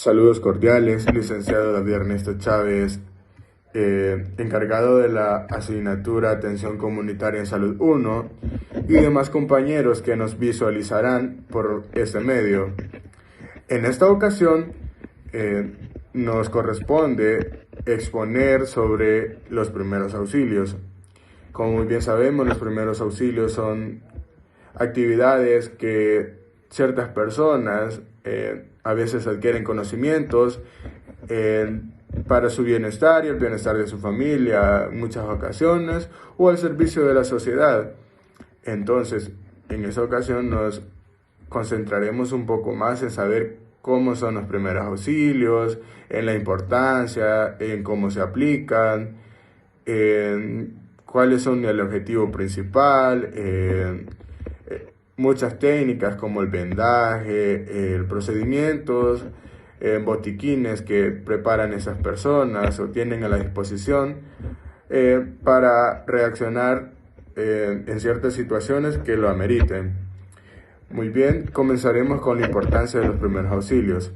Saludos cordiales, licenciado David Ernesto Chávez, encargado de la asignatura Atención Comunitaria en Salud 1 y demás compañeros que nos visualizarán por este medio. En esta ocasión nos corresponde exponer sobre los primeros auxilios. Como muy bien sabemos, los primeros auxilios son actividades que ciertas personas a veces adquieren conocimientos para su bienestar y el bienestar de su familia en muchas ocasiones o al servicio de la sociedad. Entonces, en esta ocasión nos concentraremos un poco más en saber cómo son los primeros auxilios, en la importancia, en cómo se aplican, en cuáles son el objetivo principal, muchas técnicas como el vendaje, procedimientos, botiquines que preparan esas personas o tienen a la disposición para reaccionar en ciertas situaciones que lo ameriten. Muy bien, comenzaremos con la importancia de los primeros auxilios.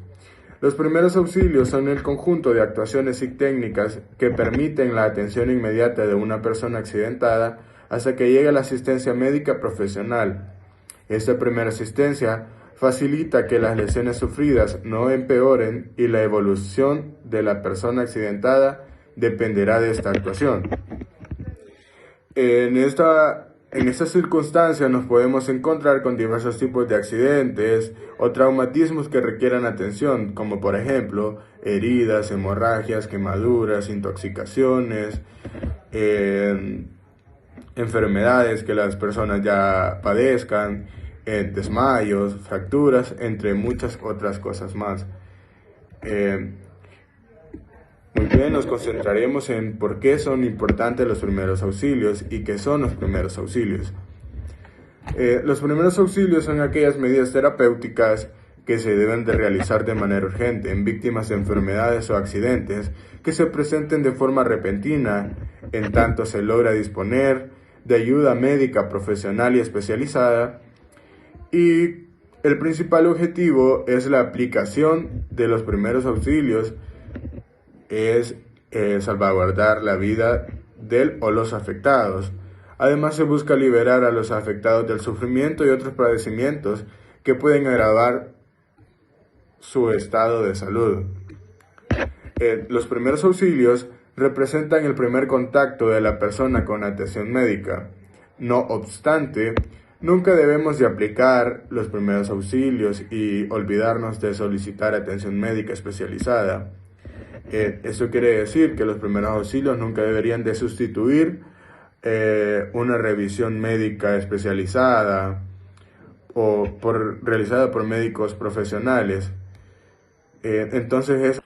Los primeros auxilios son el conjunto de actuaciones y técnicas que permiten la atención inmediata de una persona accidentada hasta que llegue la asistencia médica profesional. Esta primera asistencia facilita que las lesiones sufridas no empeoren y la evolución de la persona accidentada dependerá de esta actuación. En esta circunstancia nos podemos encontrar con diversos tipos de accidentes o traumatismos que requieran atención, como por ejemplo heridas, hemorragias, quemaduras, intoxicaciones, enfermedades que las personas ya padezcan, desmayos, fracturas, entre muchas otras cosas más. Muy bien, nos concentraremos en por qué son importantes los primeros auxilios y qué son los primeros auxilios. Los primeros auxilios son aquellas medidas terapéuticas que se deben de realizar de manera urgente en víctimas de enfermedades o accidentes que se presenten de forma repentina, en tanto se logra disponer de ayuda médica profesional y especializada, y el principal objetivo es la aplicación de los primeros auxilios, es salvaguardar la vida del o los afectados. Además, se busca liberar a los afectados del sufrimiento y otros padecimientos que pueden agravar su estado de salud. Los primeros auxilios representan el primer contacto de la persona con atención médica. No obstante, nunca debemos de aplicar los primeros auxilios y olvidarnos de solicitar atención médica especializada. Eso quiere decir que los primeros auxilios nunca deberían de sustituir una revisión médica especializada o realizada por médicos profesionales. Entonces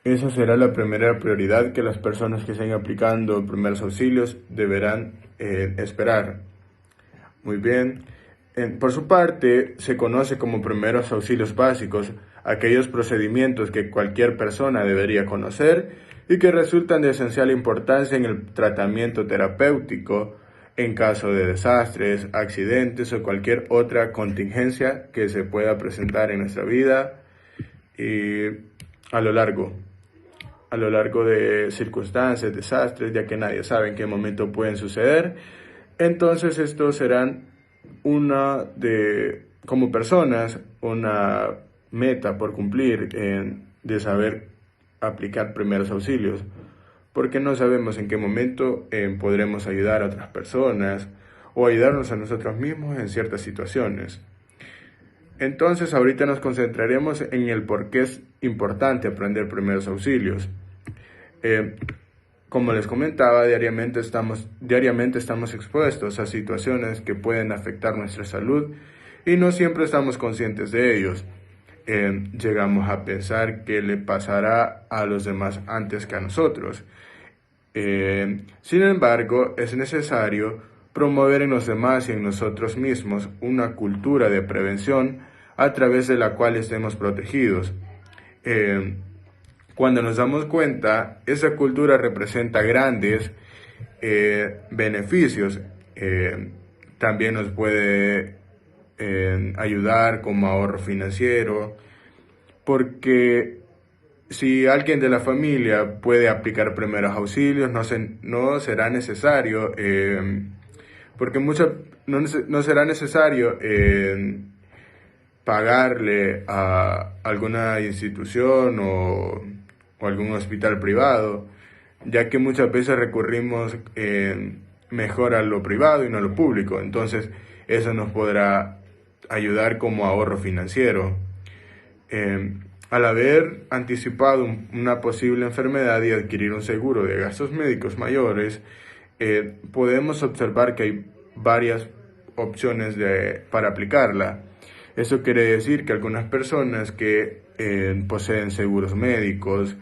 esa será la primera prioridad que las personas que estén aplicando primeros auxilios deberán esperar. Muy bien. Por su parte, se conoce como primeros auxilios básicos aquellos procedimientos que cualquier persona debería conocer y que resultan de esencial importancia en el tratamiento terapéutico en caso de desastres, accidentes o cualquier otra contingencia que se pueda presentar en nuestra vida y a lo largo de circunstancias, desastres, ya que nadie sabe en qué momento pueden suceder. Entonces estos serán como personas, una meta por cumplir de saber aplicar primeros auxilios, porque no sabemos en qué momento podremos ayudar a otras personas o ayudarnos a nosotros mismos en ciertas situaciones. Entonces ahorita nos concentraremos en el por qué es importante aprender primeros auxilios. Como les comentaba, diariamente estamos expuestos a situaciones que pueden afectar nuestra salud y no siempre estamos conscientes de ellos. Llegamos a pensar que le pasará a los demás antes que a nosotros. Sin embargo, es necesario promover en los demás y en nosotros mismos una cultura de prevención a través de la cual estemos protegidos. Cuando nos damos cuenta, esa cultura representa grandes beneficios. También nos puede ayudar como ahorro financiero, porque si alguien de la familia puede aplicar primeros auxilios, no será necesario, porque no será necesario pagarle a alguna institución o algún hospital privado, ya que muchas veces recurrimos mejor a lo privado y no a lo público. Entonces, eso nos podrá ayudar como ahorro financiero. Al haber anticipado una posible enfermedad y adquirir un seguro de gastos médicos mayores, podemos observar que hay varias opciones para aplicarla. Eso quiere decir que algunas personas que poseen seguros médicos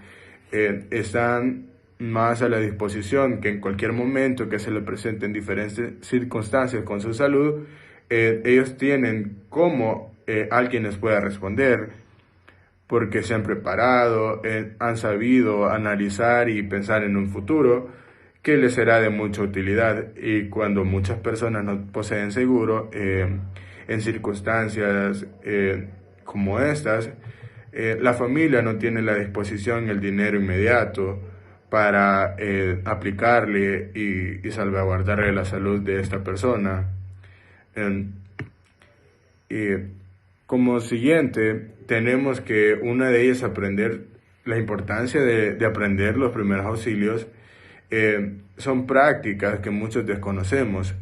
están más a la disposición que en cualquier momento que se le presenten diferentes circunstancias con su salud, ellos tienen cómo alguien les pueda responder, porque se han preparado, han sabido analizar y pensar en un futuro que les será de mucha utilidad. Y cuando muchas personas no poseen seguro, en circunstancias como estas, la familia no tiene la disposición, el dinero inmediato para aplicarle y salvaguardarle la salud de esta persona. Como siguiente, tenemos que una de ellas aprender la importancia de aprender los primeros auxilios. Son prácticas que muchos desconocemos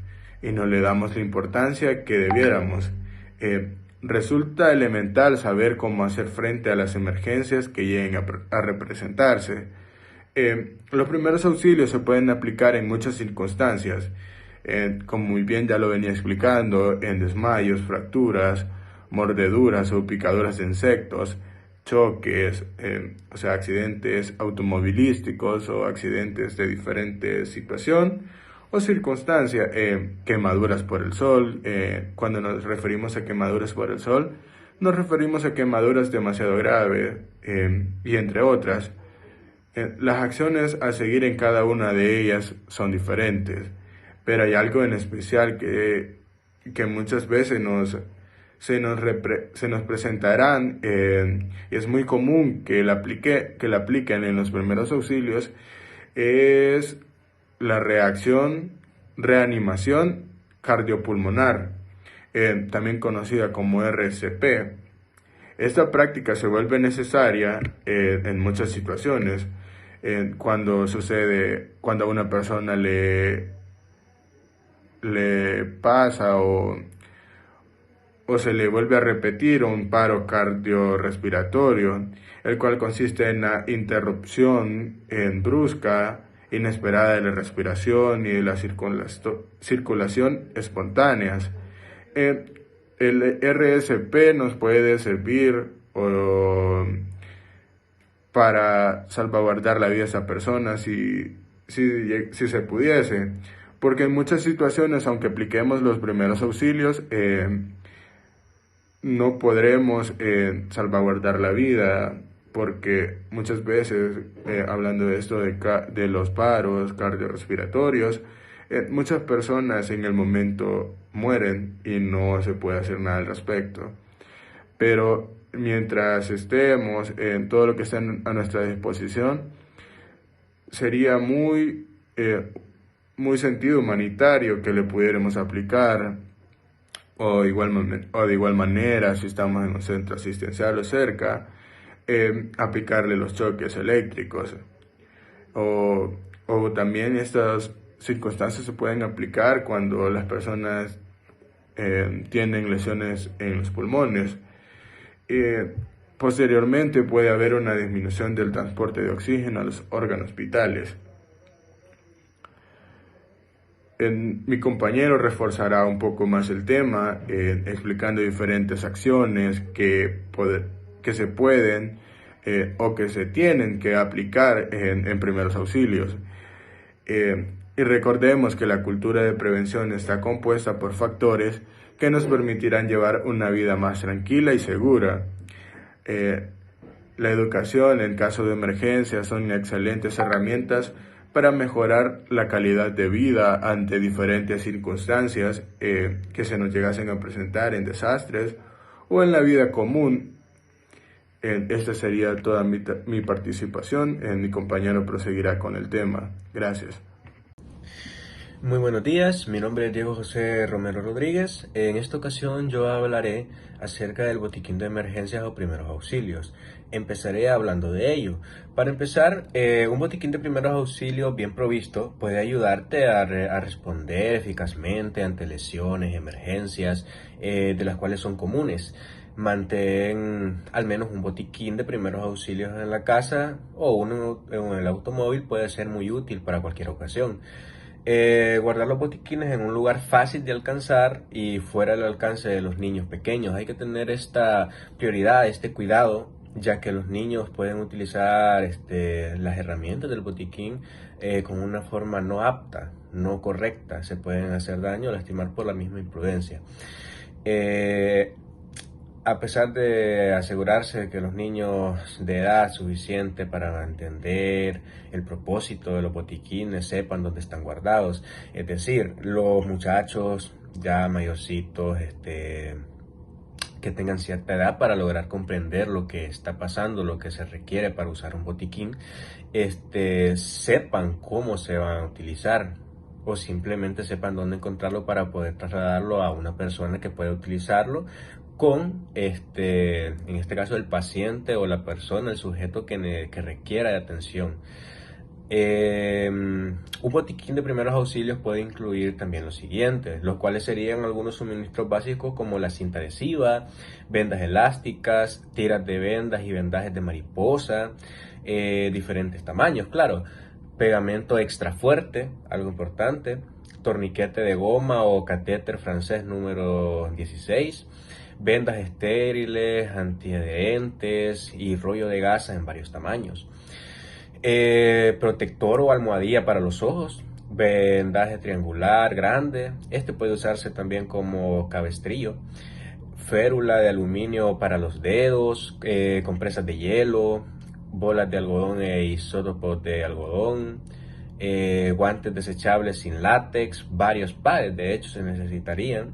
y no le damos la importancia que debiéramos. Resulta elemental saber cómo hacer frente a las emergencias que lleguen a representarse. Los primeros auxilios se pueden aplicar en muchas circunstancias, como muy bien ya lo venía explicando, en desmayos, fracturas, mordeduras o picaduras de insectos, choques, o sea, accidentes automovilísticos o accidentes de diferente situación o circunstancia, quemaduras por el sol. Cuando nos referimos a quemaduras por el sol, nos referimos a quemaduras demasiado graves y entre otras. Las acciones a seguir en cada una de ellas son diferentes, pero hay algo en especial que muchas veces se nos presentarán, y es muy común que la apliquen en los primeros auxilios, es la reanimación cardiopulmonar, también conocida como RCP. Esta práctica se vuelve necesaria en muchas situaciones, cuando a una persona le pasa o se le vuelve a repetir un paro cardiorrespiratorio, el cual consiste en la interrupción brusca, inesperada de la respiración y de la circulación espontáneas. El RSP nos puede servir para salvaguardar la vida de esa persona si se pudiese, porque en muchas situaciones, aunque apliquemos los primeros auxilios, no podremos salvaguardar la vida, porque muchas veces, hablando de esto de los paros cardiorrespiratorios, muchas personas en el momento mueren y no se puede hacer nada al respecto. Pero mientras estemos en todo lo que esté a nuestra disposición, sería muy sentido humanitario que le pudiéramos aplicar, o de igual manera, si estamos en un centro asistencial o cerca, aplicarle los choques eléctricos. O también estas circunstancias se pueden aplicar cuando las personas tienen lesiones en los pulmones. Posteriormente puede haber una disminución del transporte de oxígeno a los órganos vitales. Mi compañero reforzará un poco más el tema, explicando diferentes acciones que se pueden o que se tienen que aplicar en primeros auxilios. Y recordemos que la cultura de prevención está compuesta por factores que nos permitirán llevar una vida más tranquila y segura. La educación en caso de emergencia son excelentes herramientas para mejorar la calidad de vida ante diferentes circunstancias que se nos llegasen a presentar en desastres o en la vida común. Esta sería toda mi participación. Mi compañero proseguirá con el tema. Gracias. Muy buenos días, mi nombre es Diego José Romero Rodríguez. En esta ocasión yo hablaré acerca del botiquín de emergencias o primeros auxilios. Empezaré hablando de ello. Para empezar, un botiquín de primeros auxilios bien provisto puede ayudarte a responder eficazmente ante lesiones, emergencias, de las cuales son comunes. Mantén al menos un botiquín de primeros auxilios en la casa o uno en el automóvil puede ser muy útil para cualquier ocasión. Guardar los botiquines en un lugar fácil de alcanzar y fuera del alcance de los niños pequeños. Hay que tener esta prioridad, este cuidado, ya que los niños pueden utilizar las herramientas del botiquín con una forma no apta, no correcta. Se pueden hacer daño o lastimar por la misma imprudencia. A pesar de asegurarse de que los niños de edad suficiente para entender el propósito de los botiquines sepan dónde están guardados, es decir, los muchachos ya mayorcitos, que tengan cierta edad para lograr comprender lo que está pasando, lo que se requiere para usar un botiquín, sepan cómo se van a utilizar o simplemente sepan dónde encontrarlo para poder trasladarlo a una persona que pueda utilizarlo con, en este caso, el paciente o la persona, el sujeto que requiera de atención. Un botiquín de primeros auxilios puede incluir también los siguientes, los cuales serían algunos suministros básicos como la cinta adhesiva, vendas elásticas, tiras de vendas y vendajes de mariposa, diferentes tamaños, claro, pegamento extra fuerte, algo importante, torniquete de goma o catéter francés número 16, vendas estériles, antiadherentes y rollo de gasa en varios tamaños. Protector o almohadilla para los ojos, vendaje triangular grande, puede usarse también como cabestrillo, férula de aluminio para los dedos, compresas de hielo, bolas de algodón e isótopos de algodón, guantes desechables sin látex, varios pares de hecho se necesitarían,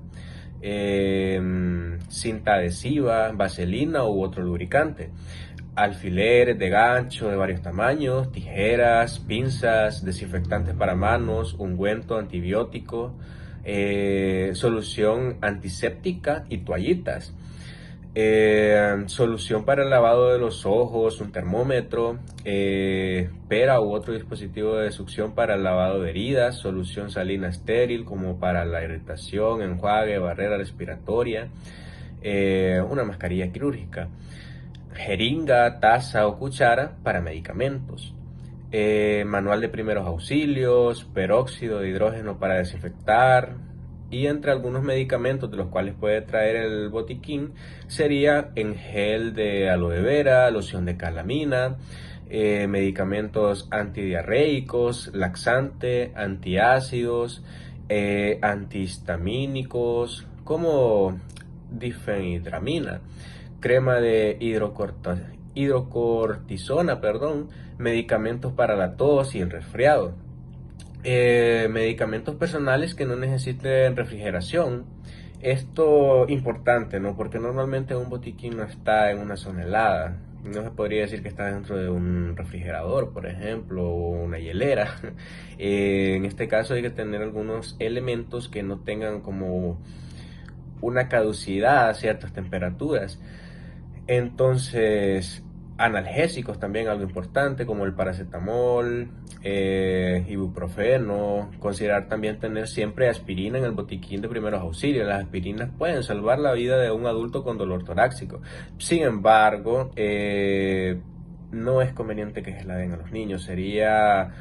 cinta adhesiva, vaselina u otro lubricante, alfileres de gancho de varios tamaños, tijeras, pinzas, desinfectantes para manos, ungüento antibiótico, solución antiséptica y toallitas. Solución para el lavado de los ojos, un termómetro, pera u otro dispositivo de succión para el lavado de heridas, solución salina estéril como para la irritación, enjuague, barrera respiratoria, una mascarilla quirúrgica, jeringa, taza o cuchara para medicamentos, manual de primeros auxilios, peróxido de hidrógeno para desinfectar. Y entre algunos medicamentos de los cuales puede traer el botiquín sería en gel de aloe vera, loción de calamina, medicamentos antidiarreicos, laxante, antiácidos, antihistamínicos como difenhidramina, crema de hidrocortisona, medicamentos para la tos y el resfriado. Medicamentos personales que no necesiten refrigeración. Esto importante, ¿no? Porque normalmente un botiquín no está en una zona helada. No se podría decir que está dentro de un refrigerador, por ejemplo, o una hielera. En este caso hay que tener algunos elementos que no tengan como una caducidad a ciertas temperaturas. Entonces, analgésicos también, algo importante, como el paracetamol, ibuprofeno. Considerar también tener siempre aspirina en el botiquín de primeros auxilios. Las aspirinas pueden salvar la vida de un adulto con dolor torácico. Sin embargo, no es conveniente que se la den a los niños. Sería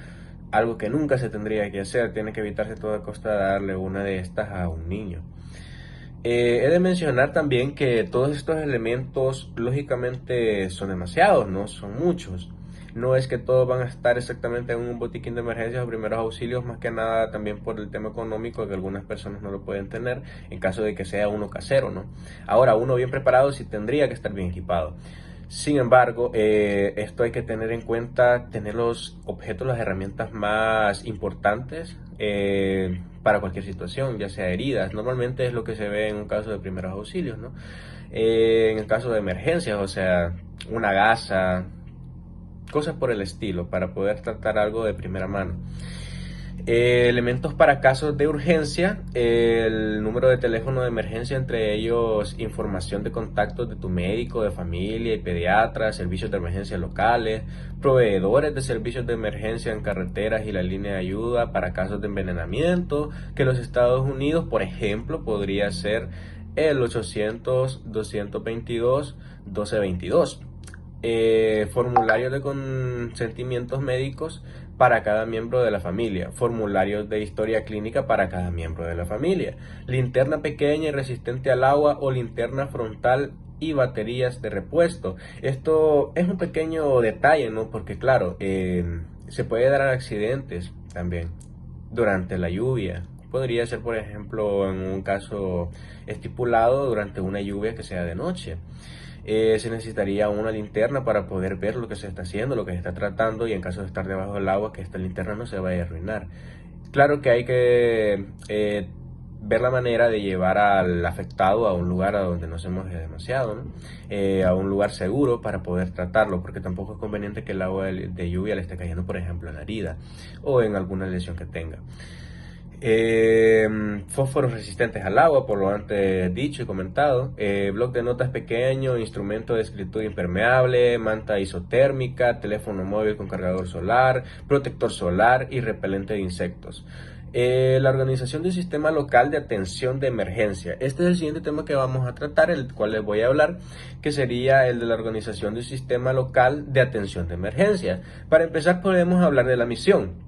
algo que nunca se tendría que hacer. Tiene que evitarse a toda costa darle una de estas a un niño. He de mencionar también que todos estos elementos lógicamente son demasiados, ¿no? Son muchos. No es que todos van a estar exactamente en un botiquín de emergencias o primeros auxilios, más que nada también por el tema económico, que algunas personas no lo pueden tener en caso de que sea uno casero, ¿no? Ahora, uno bien preparado sí tendría que estar bien equipado. Sin embargo, esto hay que tener en cuenta, tener los objetos, las herramientas más importantes para cualquier situación, ya sea heridas. Normalmente es lo que se ve en un caso de primeros auxilios, ¿no? En el caso de emergencias, o sea, una gasa, cosas por el estilo, para poder tratar algo de primera mano. Elementos para casos de urgencia, el número de teléfono de emergencia, entre ellos información de contactos de tu médico, de familia y pediatra, servicios de emergencia locales, proveedores de servicios de emergencia en carreteras y la línea de ayuda para casos de envenenamiento, que en los Estados Unidos, por ejemplo, podría ser el 800-222-1222. Formularios de consentimientos médicos para cada miembro de la familia, formularios de historia clínica para cada miembro de la familia, linterna pequeña y resistente al agua o linterna frontal y baterías de repuesto. Esto es un pequeño detalle, ¿no? Porque claro, se puede dar accidentes también durante la lluvia. Podría ser, por ejemplo, en un caso estipulado durante una lluvia que sea de noche. Se necesitaría una linterna para poder ver lo que se está haciendo, lo que se está tratando, y en caso de estar debajo del agua, que esta linterna no se vaya a arruinar. Claro que hay que ver la manera de llevar al afectado a un lugar a donde no se moje demasiado, ¿no? A un lugar seguro para poder tratarlo, porque tampoco es conveniente que el agua de lluvia le esté cayendo, por ejemplo, en la herida o en alguna lesión que tenga. Fósforos resistentes al agua, por lo antes dicho y comentado, bloc de notas pequeño, instrumento de escritura impermeable, manta isotérmica, teléfono móvil con cargador solar, protector solar y repelente de insectos. La organización del sistema local de atención de emergencia. Este es el siguiente tema que vamos a tratar, el cual les voy a hablar, que sería el de la organización del sistema local de atención de emergencia. Para empezar, podemos hablar de la misión.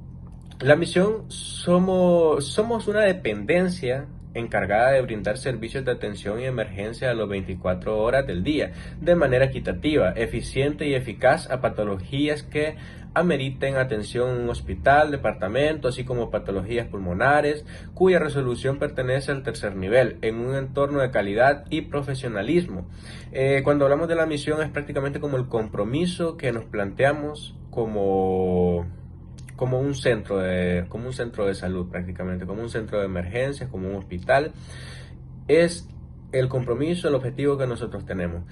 La misión, somos una dependencia encargada de brindar servicios de atención y emergencia a las 24 horas del día, de manera equitativa, eficiente y eficaz a patologías que ameriten atención en un hospital, departamento, así como patologías pulmonares, cuya resolución pertenece al tercer nivel, en un entorno de calidad y profesionalismo. Cuando hablamos de la misión, es prácticamente como el compromiso que nos planteamos como un centro de salud, prácticamente, como un centro de emergencias, como un hospital. Es el compromiso, el objetivo que nosotros tenemos.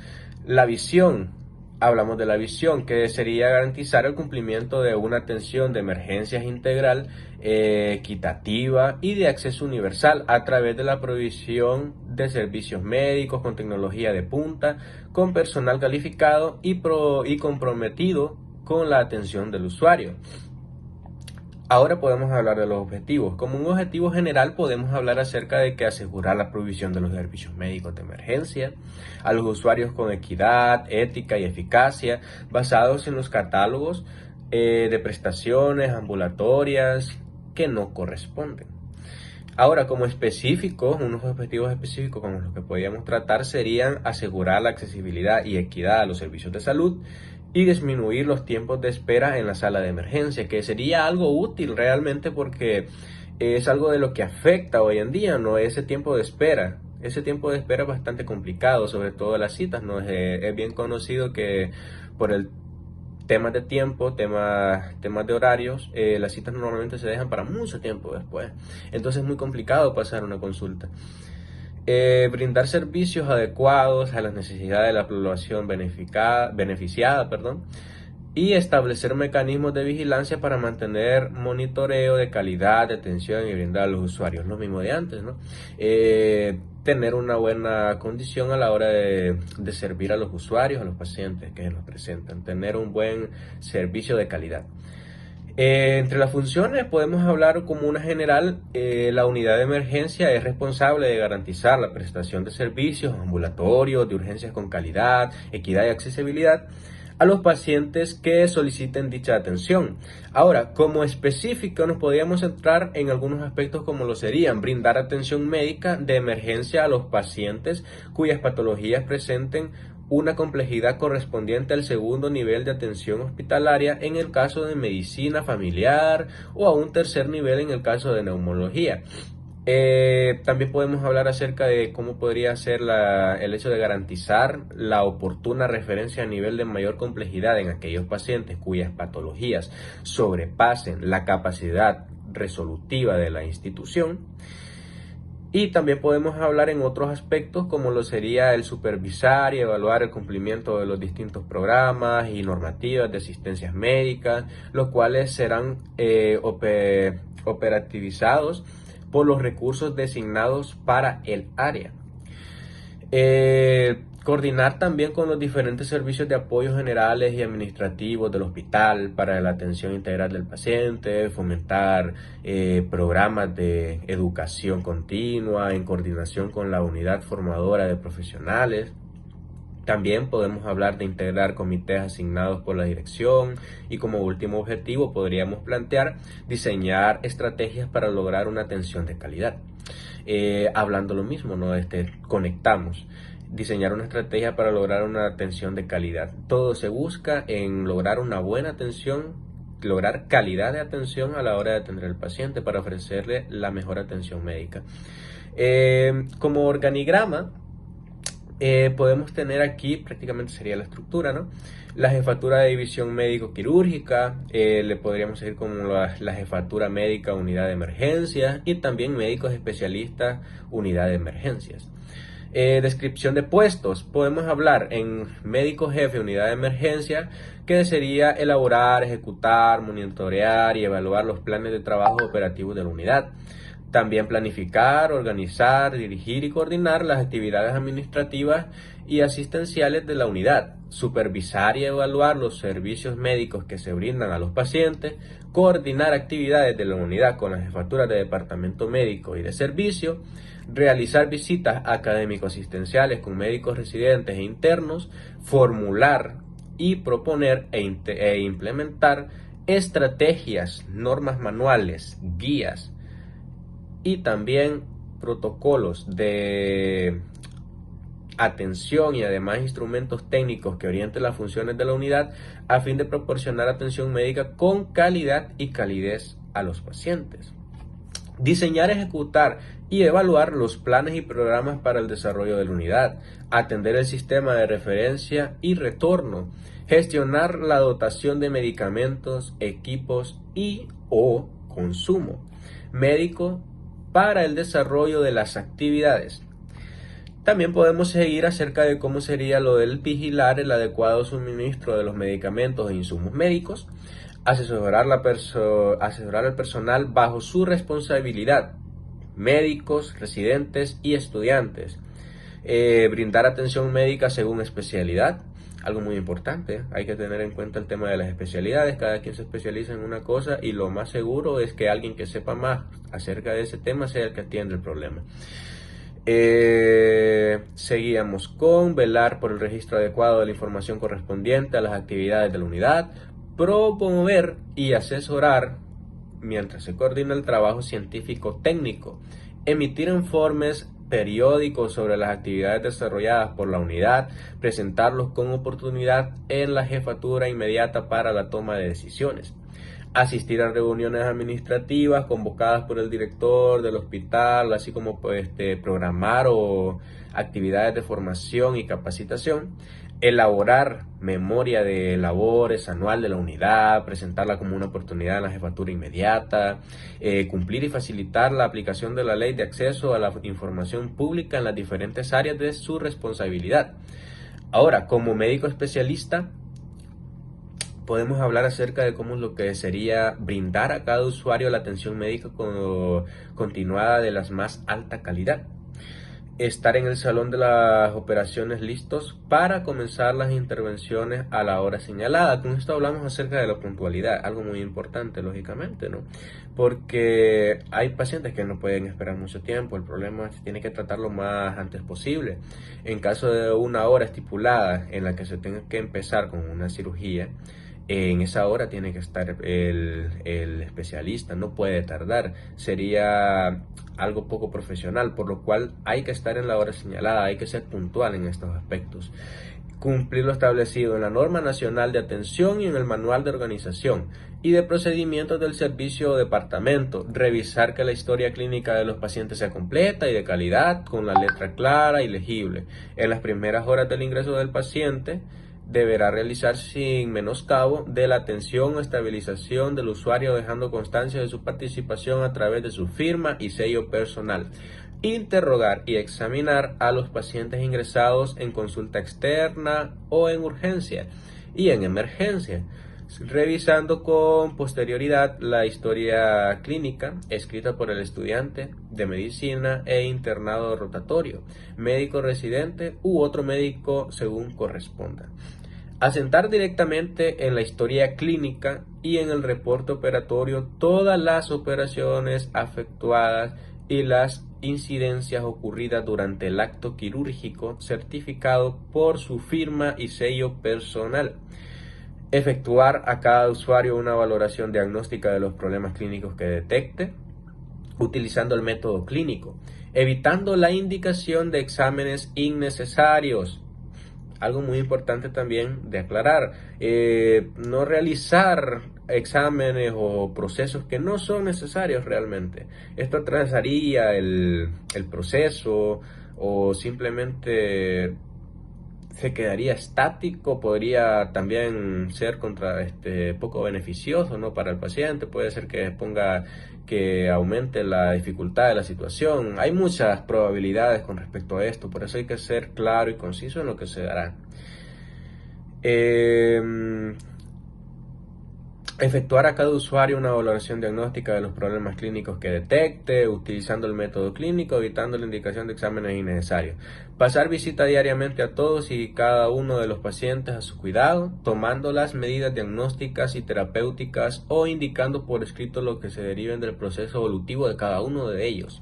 La visión, hablamos de la visión, que sería garantizar el cumplimiento de una atención de emergencias integral, equitativa y de acceso universal a través de la provisión de servicios médicos con tecnología de punta, con personal calificado y comprometido con la atención del usuario. Ahora podemos hablar de los objetivos. Como un objetivo general podemos hablar acerca de que asegurar la provisión de los servicios médicos de emergencia a los usuarios con equidad, ética y eficacia, basados en los catálogos de prestaciones ambulatorias que no corresponden. Ahora, como específicos, unos objetivos específicos como los que podríamos tratar serían asegurar la accesibilidad y equidad a los servicios de salud y disminuir los tiempos de espera en la sala de emergencia, que sería algo útil realmente porque es algo de lo que afecta hoy en día, ¿no? Ese tiempo de espera. Ese tiempo de espera es bastante complicado, sobre todo las citas, ¿no? Es bien conocido que por el temas de tiempo, temas de horarios, las citas normalmente se dejan para mucho tiempo después. Entonces es muy complicado pasar una consulta. Brindar servicios adecuados a las necesidades de la población beneficiada, y establecer mecanismos de vigilancia para mantener monitoreo de calidad, de atención y brindar a los usuarios lo mismo de antes, ¿no? Tener una buena condición a la hora de servir a los usuarios, a los pacientes que nos presentan, tener un buen servicio de calidad. Entre las funciones podemos hablar como una general, la unidad de emergencia es responsable de garantizar la prestación de servicios ambulatorios, de urgencias con calidad, equidad y accesibilidad a los pacientes que soliciten dicha atención. Ahora, como específico nos podríamos centrar en algunos aspectos como lo serían brindar atención médica de emergencia a los pacientes cuyas patologías presenten una complejidad correspondiente al segundo nivel de atención hospitalaria en el caso de medicina familiar o a un tercer nivel en el caso de neumología. También podemos hablar acerca de cómo podría ser el hecho de garantizar la oportuna referencia a nivel de mayor complejidad en aquellos pacientes cuyas patologías sobrepasen la capacidad resolutiva de la institución. Y también podemos hablar en otros aspectos como lo sería el supervisar y evaluar el cumplimiento de los distintos programas y normativas de asistencias médicas, los cuales serán operativizados por los recursos designados para el área. Coordinar también con los diferentes servicios de apoyo generales y administrativos del hospital para la atención integral del paciente, fomentar programas de educación continua en coordinación con la unidad formadora de profesionales. También podemos hablar de integrar comités asignados por la dirección y como último objetivo podríamos plantear diseñar estrategias para lograr una atención de calidad. Hablando lo mismo, ¿no? Conectamos. Diseñar una estrategia para lograr una atención de calidad. Todo se busca en lograr una buena atención, lograr calidad de atención a la hora de atender al paciente para ofrecerle la mejor atención médica. Como organigrama, podemos tener aquí, prácticamente sería la estructura, ¿no? La jefatura de división médico-quirúrgica, le podríamos decir como la jefatura médica unidad de emergencias y también médicos especialistas unidad de emergencias. Descripción de puestos, podemos hablar en médico jefe unidad de emergencia, que sería elaborar, ejecutar, monitorear y evaluar los planes de trabajo operativos de la unidad. También planificar, organizar, dirigir y coordinar las actividades administrativas y asistenciales de la unidad, supervisar y evaluar los servicios médicos que se brindan a los pacientes, coordinar actividades de la unidad con las jefaturas de departamento médico y de servicio, realizar visitas académico-asistenciales con médicos residentes e internos, formular y proponer e implementar estrategias, normas manuales, guías y también protocolos de atención y además instrumentos técnicos que orienten las funciones de la unidad a fin de proporcionar atención médica con calidad y calidez a los pacientes. Diseñar, ejecutar y evaluar los planes y programas para el desarrollo de la unidad, atender el sistema de referencia y retorno, gestionar la dotación de medicamentos, equipos y o consumo médico para el desarrollo de las actividades. También podemos seguir acerca de cómo sería lo del vigilar el adecuado suministro de los medicamentos e insumos médicos, asesorar al personal bajo su responsabilidad, médicos, residentes y estudiantes, brindar atención médica según especialidad, algo muy importante, hay que tener en cuenta el tema de las especialidades, cada quien se especializa en una cosa y lo más seguro es que alguien que sepa más acerca de ese tema sea el que atiende el problema. Seguíamos con velar por el registro adecuado de la información correspondiente a las actividades de la unidad, promover y asesorar mientras se coordina el trabajo científico técnico, emitir informes periódicos sobre las actividades desarrolladas por la unidad, presentarlos con oportunidad en la jefatura inmediata para la toma de decisiones, asistir a reuniones administrativas convocadas por el director del hospital, así como programar o actividades de formación y capacitación, elaborar memoria de labores anual de la unidad, presentarla como una oportunidad en la jefatura inmediata, cumplir y facilitar la aplicación de la ley de acceso a la información pública en las diferentes áreas de su responsabilidad. Ahora, como médico especialista, podemos hablar acerca de cómo es lo que sería brindar a cada usuario la atención médica continuada de la más alta calidad. Estar en el salón de las operaciones listos para comenzar las intervenciones a la hora señalada. Con esto hablamos acerca de la puntualidad, algo muy importante lógicamente, ¿no? Porque hay pacientes que no pueden esperar mucho tiempo, el problema es que tiene que tratarlo lo más antes posible. En caso de una hora estipulada en la que se tenga que empezar con una cirugía, en esa hora tiene que estar el especialista, no puede tardar, sería algo poco profesional, por lo cual hay que estar en la hora señalada, hay que ser puntual en estos aspectos. Cumplir lo establecido en la norma nacional de atención y en el manual de organización y de procedimientos del servicio o departamento, revisar que la historia clínica de los pacientes sea completa y de calidad, con la letra clara y legible. En las primeras horas del ingreso del paciente, deberá realizarse sin menoscabo de la atención o estabilización del usuario, dejando constancia de su participación a través de su firma y sello personal. interrogar y examinar a los pacientes ingresados en consulta externa o en urgencia y en emergencia, revisando con posterioridad la historia clínica escrita por el estudiante de medicina e internado rotatorio, médico residente u otro médico según corresponda. Asentar directamente en la historia clínica y en el reporte operatorio todas las operaciones efectuadas y las incidencias ocurridas durante el acto quirúrgico certificado por su firma y sello personal. Efectuar a cada usuario una valoración diagnóstica de los problemas clínicos que detecte, utilizando el método clínico, evitando la indicación de exámenes innecesarios. Algo muy importante también de aclarar, no realizar exámenes o procesos que no son necesarios realmente. Esto atrasaría el proceso o simplemente se quedaría estático, podría también ser poco beneficioso, ¿no?, para el paciente. Puede ser que aumente la dificultad de la situación. Hay muchas probabilidades con respecto a esto, por eso hay que ser claro y conciso en lo que se dará. Efectuar a cada usuario una valoración diagnóstica de los problemas clínicos que detecte, utilizando el método clínico, evitando la indicación de exámenes innecesarios. Pasar visita diariamente a todos y cada uno de los pacientes a su cuidado, tomando las medidas diagnósticas y terapéuticas o indicando por escrito lo que se deriven del proceso evolutivo de cada uno de ellos.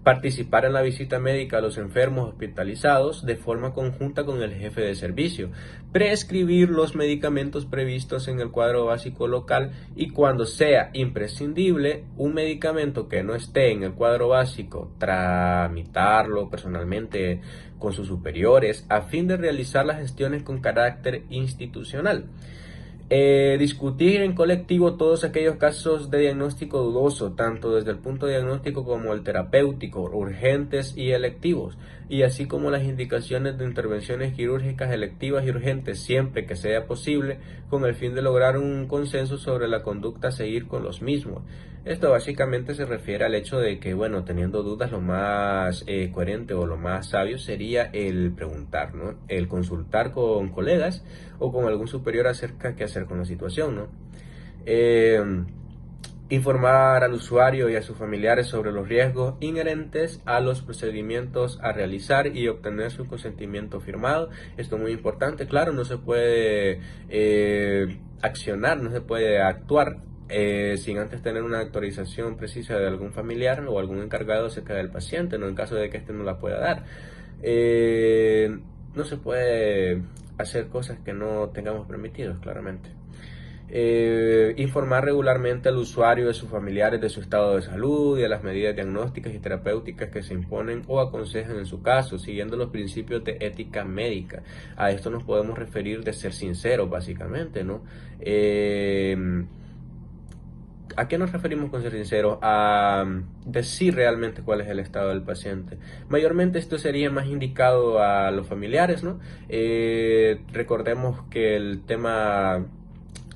Participar en la visita médica a los enfermos hospitalizados de forma conjunta con el jefe de servicio. Prescribir los medicamentos previstos en el cuadro básico local y cuando sea imprescindible un medicamento que no esté en el cuadro básico, tramitarlo personalmente con sus superiores a fin de realizar las gestiones con carácter institucional. Discutir en colectivo todos aquellos casos de diagnóstico dudoso, tanto desde el punto diagnóstico como el terapéutico, urgentes y electivos, y así como las indicaciones de intervenciones quirúrgicas electivas y urgentes, siempre que sea posible, con el fin de lograr un consenso sobre la conducta a seguir con los mismos. Esto básicamente se refiere al hecho de que, bueno, teniendo dudas, lo más coherente o lo más sabio sería el preguntar, ¿no? El consultar con colegas o con algún superior acerca de qué hacer con la situación, ¿no? Informar al usuario y a sus familiares sobre los riesgos inherentes a los procedimientos a realizar y obtener su consentimiento firmado. Esto es muy importante. Claro, no se puede accionar, no se puede actuar sin antes tener una autorización precisa de algún familiar o algún encargado acerca del paciente, ¿no?, en caso de que éste no la pueda dar. No se puede hacer cosas que no tengamos permitidos, claramente. Informar regularmente al usuario y a sus familiares de su estado de salud y de las medidas diagnósticas y terapéuticas que se imponen o aconsejan en su caso, siguiendo los principios de ética médica. A esto nos podemos referir de ser sinceros, básicamente, ¿no? ¿A qué nos referimos con ser sinceros? A decir realmente cuál es el estado del paciente. Mayormente esto sería más indicado a los familiares, ¿no? Recordemos que el tema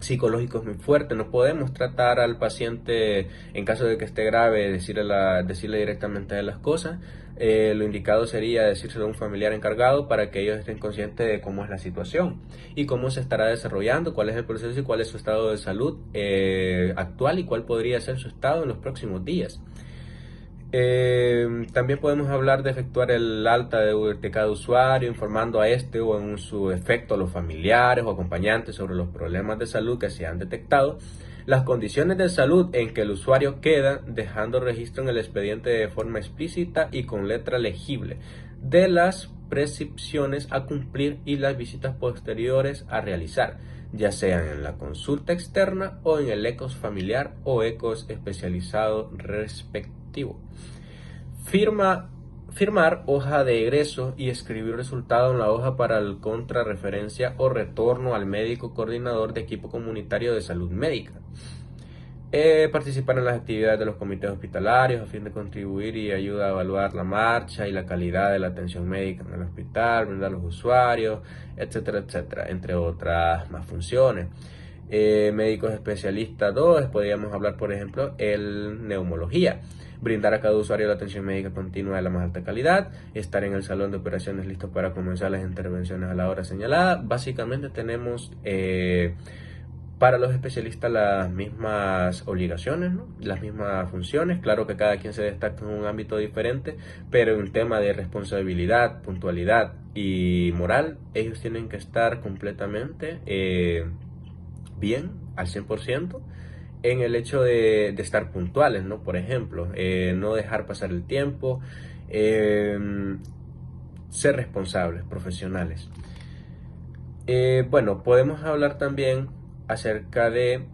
psicológico es muy fuerte. No podemos tratar al paciente en caso de que esté grave, decirle directamente de las cosas. Lo indicado sería decírselo a un familiar encargado para que ellos estén conscientes de cómo es la situación y cómo se estará desarrollando, cuál es el proceso y cuál es su estado de salud actual y cuál podría ser su estado en los próximos días. También podemos hablar de efectuar el alta de cada usuario, informando a este o en su efecto a los familiares o acompañantes sobre los problemas de salud que se han detectado, las condiciones de salud en que el usuario queda, dejando registro en el expediente de forma explícita y con letra legible de las prescripciones a cumplir y las visitas posteriores a realizar, ya sean en la consulta externa o en el ECOS familiar o ECOS especializado respectivo. Firmar hoja de egreso y escribir resultado en la hoja para el contrarreferencia o retorno al médico coordinador de equipo comunitario de salud médica. Participar en las actividades de los comités hospitalarios a fin de contribuir y ayuda a evaluar la marcha y la calidad de la atención médica en el hospital, brindar a los usuarios, etcétera, etcétera, entre otras más funciones. Médicos especialistas 2, podríamos hablar, por ejemplo, el neumología. Brindar a cada usuario la atención médica continua de la más alta calidad, estar en el salón de operaciones listo para comenzar las intervenciones a la hora señalada. Básicamente tenemos para los especialistas las mismas obligaciones, ¿no? Las mismas funciones. Claro que cada quien se destaca en un ámbito diferente, pero en un tema de responsabilidad, puntualidad y moral, ellos tienen que estar completamente bien, al 100%, en el hecho de estar puntuales, ¿no? Por ejemplo, no dejar pasar el tiempo, eh, ser responsables, profesionales. Bueno, podemos hablar también acerca de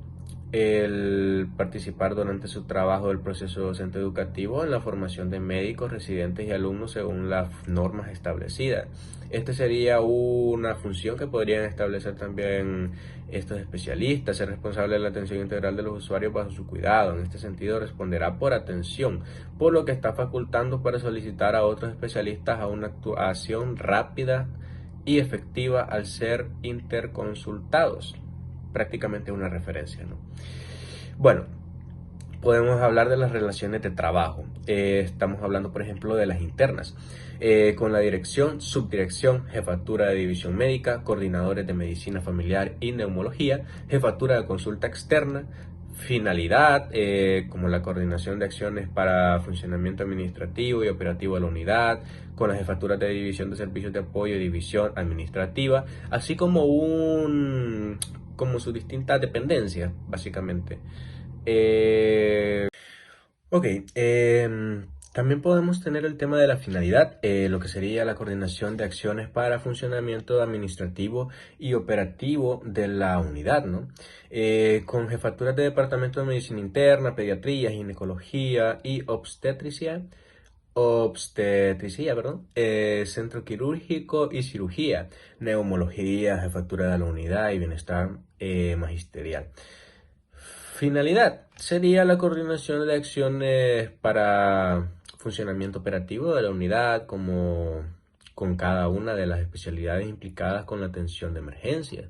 el participar durante su trabajo del proceso docente educativo en la formación de médicos, residentes y alumnos según las normas establecidas. Esta sería una función que podrían establecer también estos especialistas, ser responsable de la atención integral de los usuarios bajo su cuidado. En este sentido, responderá por atención, por lo que está facultando para solicitar a otros especialistas a una actuación rápida y efectiva al ser interconsultados. Prácticamente una referencia, ¿no? Bueno, podemos hablar de las relaciones de trabajo. Estamos hablando, por ejemplo, de las internas. Con la dirección, subdirección, jefatura de división médica, coordinadores de medicina familiar y neumología, jefatura de consulta externa, finalidad, como la coordinación de acciones para funcionamiento administrativo y operativo de la unidad, con las jefaturas de división de servicios de apoyo y división administrativa, así como como sus distintas dependencias, básicamente. Ok, también podemos tener el tema de la finalidad, lo que sería la coordinación de acciones para funcionamiento administrativo y operativo de la unidad, ¿no? Con jefaturas de departamento de medicina interna, pediatría, ginecología y obstetricia, perdón, centro quirúrgico y cirugía, neumología, jefatura de la unidad y bienestar magisterial. Finalidad sería la coordinación de acciones para funcionamiento operativo de la unidad, como con cada una de las especialidades implicadas con la atención de emergencias.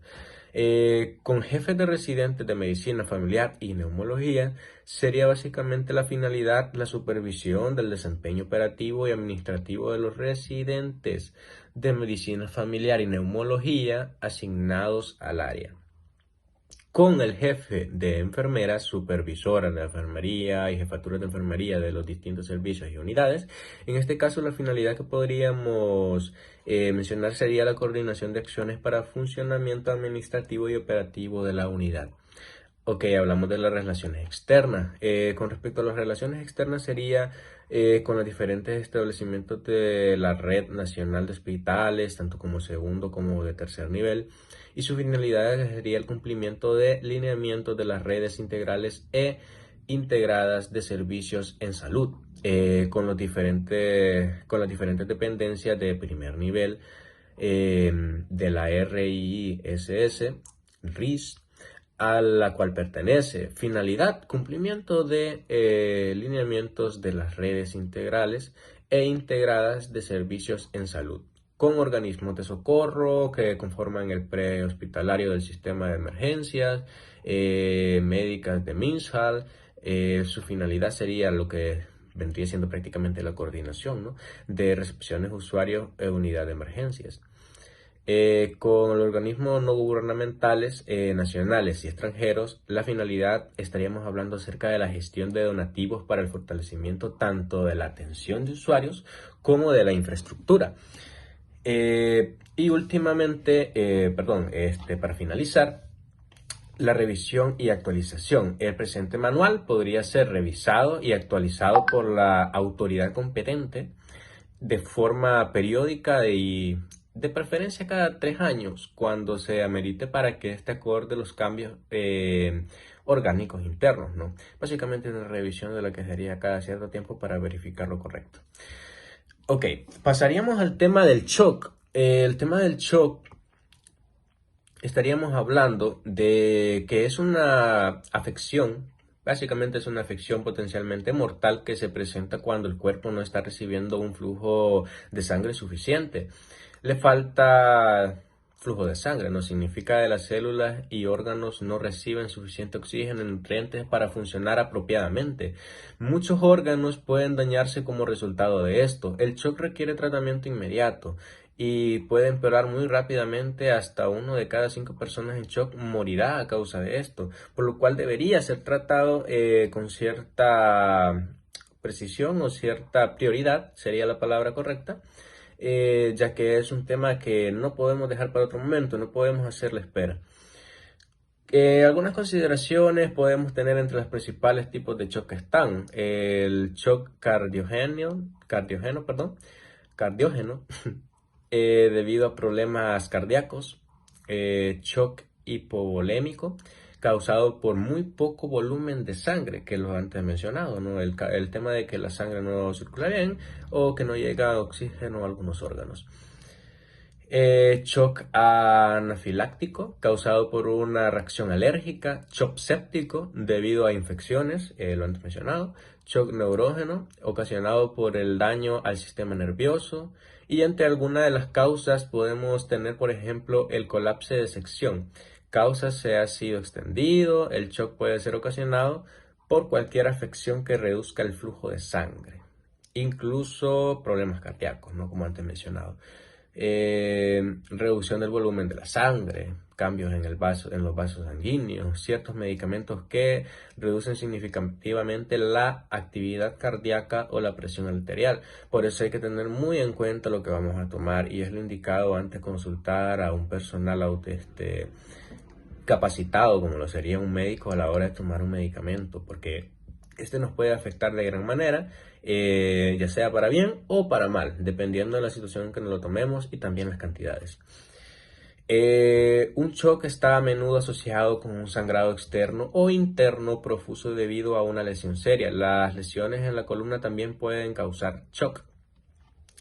Con jefes de residentes de medicina familiar y neumología, sería básicamente la finalidad la supervisión del desempeño operativo y administrativo de los residentes de medicina familiar y neumología asignados al área. Con el jefe de enfermeras, supervisora de enfermería y jefaturas de enfermería de los distintos servicios y unidades. En este caso, la finalidad que podríamos mencionar sería la coordinación de acciones para funcionamiento administrativo y operativo de la unidad. Ok, hablamos de las relaciones externas. Con respecto a las relaciones externas sería con los diferentes establecimientos de la red nacional de hospitales, tanto como segundo como de tercer nivel, y su finalidad sería el cumplimiento de lineamientos de las redes integrales e integradas de servicios en salud, con las diferentes dependencias de primer nivel de la RISS, RIS, a la cual pertenece. Finalidad, cumplimiento de lineamientos de las redes integrales e integradas de servicios en salud, con organismos de socorro que conforman el prehospitalario del sistema de emergencias, médicas de MinSal. Su finalidad sería lo que vendría siendo prácticamente la coordinación, ¿no?, de recepciones usuarios e unidad de emergencias. Con los organismos no gubernamentales nacionales y extranjeros, la finalidad estaríamos hablando acerca de la gestión de donativos para el fortalecimiento tanto de la atención de usuarios como de la infraestructura. Y últimamente, para finalizar, la revisión y actualización. El presente manual podría ser revisado y actualizado por la autoridad competente de forma periódica y de preferencia cada 3 años, cuando se amerite para que esté acorde los cambios orgánicos internos, ¿no? Básicamente una revisión de la que sería cada cierto tiempo para verificar lo correcto. Ok, pasaríamos al tema del shock. El tema del shock, estaríamos hablando de que es una afección. Básicamente es una afección potencialmente mortal que se presenta cuando el cuerpo no está recibiendo un flujo de sangre suficiente. Le falta flujo de sangre, no significa que las células y órganos no reciben suficiente oxígeno y nutrientes para funcionar apropiadamente. Muchos órganos pueden dañarse como resultado de esto. El shock requiere tratamiento inmediato y puede empeorar muy rápidamente. Hasta 1 de cada 5 personas en shock morirá a causa de esto, por lo cual debería ser tratado con cierta precisión o cierta prioridad, sería la palabra correcta, ya que es un tema que no podemos dejar para otro momento, no podemos hacerle espera. Algunas consideraciones podemos tener entre los principales tipos de shock que están: el shock cardiógeno, debido a problemas cardíacos, shock hipovolémico, causado por muy poco volumen de sangre, que lo antes mencionado, ¿no? El tema de que la sangre no circula bien o que no llega oxígeno a algunos órganos. Shock anafiláctico, causado por una reacción alérgica. Shock séptico, debido a infecciones, lo antes mencionado. Shock neurógeno, ocasionado por el daño al sistema nervioso. Y entre algunas de las causas podemos tener, por ejemplo, el colapso de sección. Causa se ha sido extendido. El shock puede ser ocasionado por cualquier afección que reduzca el flujo de sangre, incluso problemas cardíacos, ¿no? Como antes mencionado. Reducción del volumen de la sangre, cambios en los vasos sanguíneos, ciertos medicamentos que reducen significativamente la actividad cardíaca o la presión arterial. Por eso hay que tener muy en cuenta lo que vamos a tomar, y es lo indicado antes de consultar a un personal capacitado, como lo sería un médico, a la hora de tomar un medicamento, porque este nos puede afectar de gran manera, ya sea para bien o para mal, dependiendo de la situación en que nos lo tomemos y también las cantidades. Un shock está a menudo asociado con un sangrado externo o interno profuso debido a una lesión seria. Las lesiones en la columna también pueden causar shock.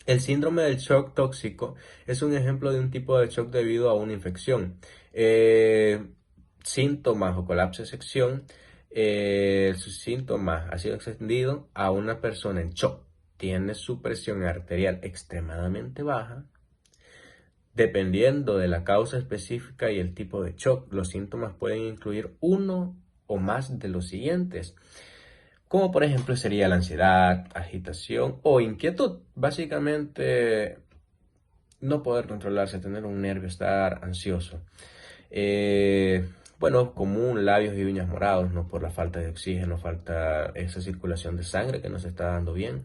El síndrome del shock tóxico es un ejemplo de un tipo de shock debido a una infección. Síntomas o colapso de sección. Sus síntomas ha sido extendido a una persona en shock. Tiene su presión arterial extremadamente baja. Dependiendo de la causa específica y el tipo de shock, los síntomas pueden incluir uno o más de los siguientes, como por ejemplo sería la ansiedad, agitación o inquietud. Básicamente, no poder controlarse, tener un nervio, estar ansioso. Bueno, común, labios y uñas morados, ¿no? Por la falta de oxígeno, falta esa circulación de sangre que no se está dando bien.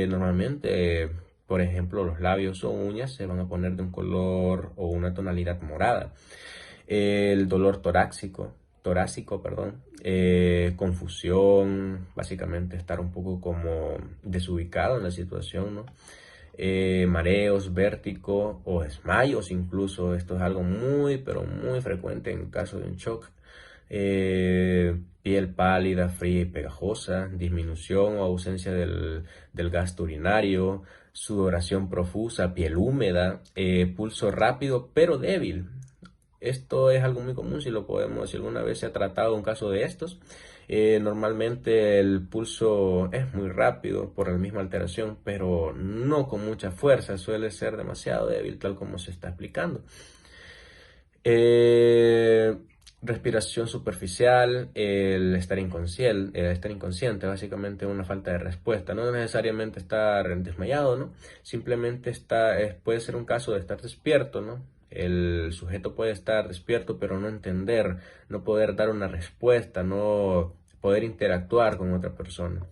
Normalmente, por ejemplo, los labios o uñas se van a poner de un color o una tonalidad morada. El dolor torácico, perdón, confusión, básicamente estar un poco como desubicado en la situación, ¿no? Mareos, vértigo o desmayos incluso. Esto es algo muy, pero muy frecuente en caso de un shock. Piel pálida, fría y pegajosa, disminución o ausencia del gasto urinario, sudoración profusa, piel húmeda, pulso rápido pero débil. Esto es algo muy común, si alguna vez se ha tratado un caso de estos. Normalmente el pulso es muy rápido por la misma alteración, pero no con mucha fuerza, suele ser demasiado débil, tal como se está explicando. Respiración superficial, el estar inconsciente, básicamente una falta de respuesta. No necesariamente estar desmayado, ¿no? Simplemente puede ser un caso de estar despierto, ¿no? El sujeto puede estar despierto pero no entender, no poder dar una respuesta, no poder interactuar con otra persona.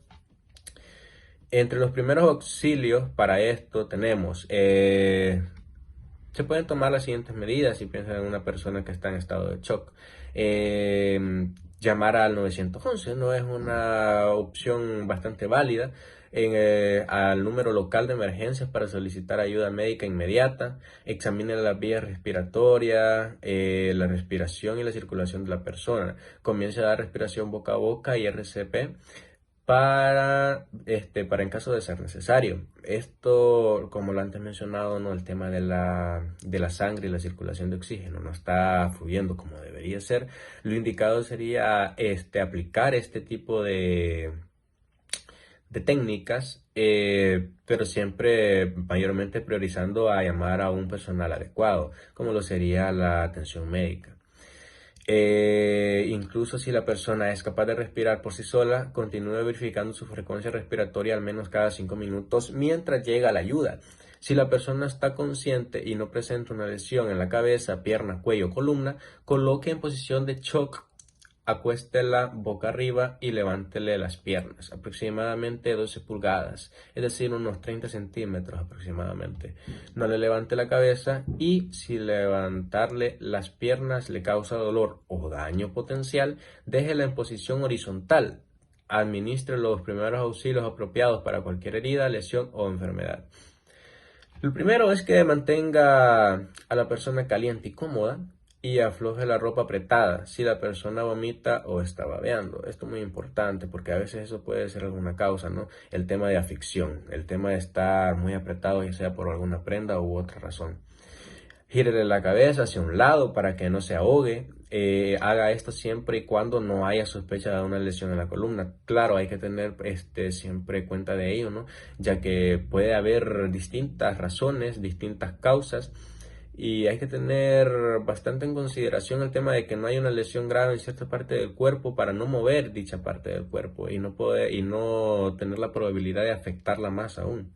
Entre los primeros auxilios para esto tenemos, se pueden tomar las siguientes medidas si piensan en una persona que está en estado de shock. Llamar al 911 no es una opción bastante válida. Al número local de emergencias para solicitar ayuda médica inmediata. Examine las vías respiratorias, la respiración y la circulación de la persona. Comience a dar respiración boca a boca y RCP para en caso de ser necesario. Esto, como lo antes mencionado, ¿no? El tema de la sangre y la circulación de oxígeno no está fluyendo como debería ser. Lo indicado sería aplicar este tipo de de técnicas, pero siempre mayormente priorizando a llamar a un personal adecuado, como lo sería la atención médica. Incluso si la persona es capaz de respirar por sí sola, continúe verificando su frecuencia respiratoria al menos cada 5 minutos mientras llega la ayuda. Si la persona está consciente y no presenta una lesión en la cabeza, pierna, cuello o columna, coloque en posición de shock, acuéstela boca arriba y levántele las piernas, aproximadamente 12 pulgadas, es decir, unos 30 centímetros aproximadamente. No le levante la cabeza y si levantarle las piernas le causa dolor o daño potencial, déjela en posición horizontal. Administre los primeros auxilios apropiados para cualquier herida, lesión o enfermedad. Lo primero es que mantenga a la persona caliente y cómoda y afloje la ropa apretada si la persona vomita o está babeando. Esto es muy importante porque a veces eso puede ser alguna causa, ¿no? El tema de aflicción, el tema de estar muy apretado, ya sea por alguna prenda u otra razón. Gírele la cabeza hacia un lado para que no se ahogue. Haga esto siempre y cuando no haya sospecha de una lesión en la columna. Claro, hay que tener siempre cuenta de ello, ¿no? Ya que puede haber distintas razones, distintas causas, y hay que tener bastante en consideración el tema de que no hay una lesión grave en cierta parte del cuerpo para no mover dicha parte del cuerpo y no tener la probabilidad de afectarla más aún.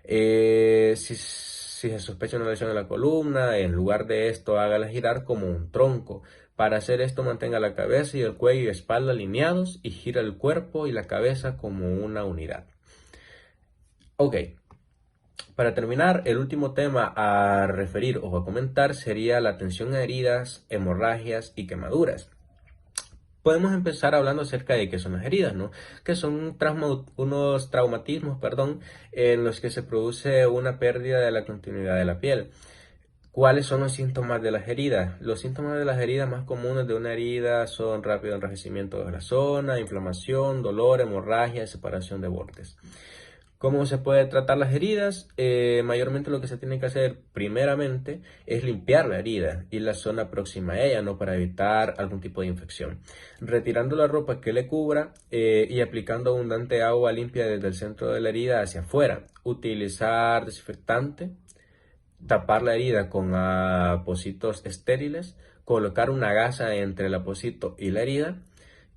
Si se sospecha una lesión en la columna, en lugar de esto, hágala girar como un tronco. Para hacer esto, mantenga la cabeza y el cuello y espalda alineados y gira el cuerpo y la cabeza como una unidad. Ok, para terminar, el último tema a referir o a comentar sería la atención a heridas, hemorragias y quemaduras. Podemos empezar hablando acerca de qué son las heridas, ¿no? Que son unos traumatismos, en los que se produce una pérdida de la continuidad de la piel. ¿Cuáles son los síntomas de las heridas? Los síntomas de las heridas más comunes de una herida son rápido enrojecimiento de la zona, inflamación, dolor, hemorragia, separación de bordes. ¿Cómo se puede tratar las heridas? Mayormente lo que se tiene que hacer primeramente es limpiar la herida y la zona próxima a ella, ¿no? Para evitar algún tipo de infección. Retirando la ropa que le cubra y aplicando abundante agua limpia desde el centro de la herida hacia afuera. Utilizar desinfectante, tapar la herida con apósitos estériles, colocar una gasa entre el apósito y la herida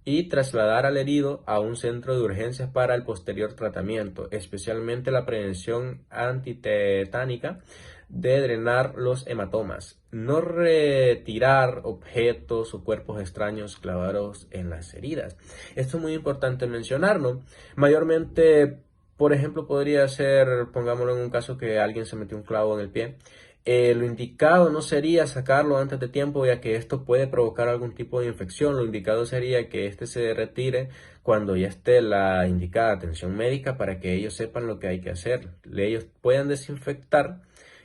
y trasladar al herido a un centro de urgencias para el posterior tratamiento, especialmente la prevención antitetánica de drenar los hematomas. No retirar objetos o cuerpos extraños clavados en las heridas. Esto es muy importante mencionarlo. Mayormente, por ejemplo, podría ser, pongámoslo en un caso que alguien se metió un clavo en el pie. Lo indicado no sería sacarlo antes de tiempo, ya que esto puede provocar algún tipo de infección. Lo indicado sería que este se retire cuando ya esté la indicada atención médica para que ellos sepan lo que hay que hacer. Ellos puedan desinfectar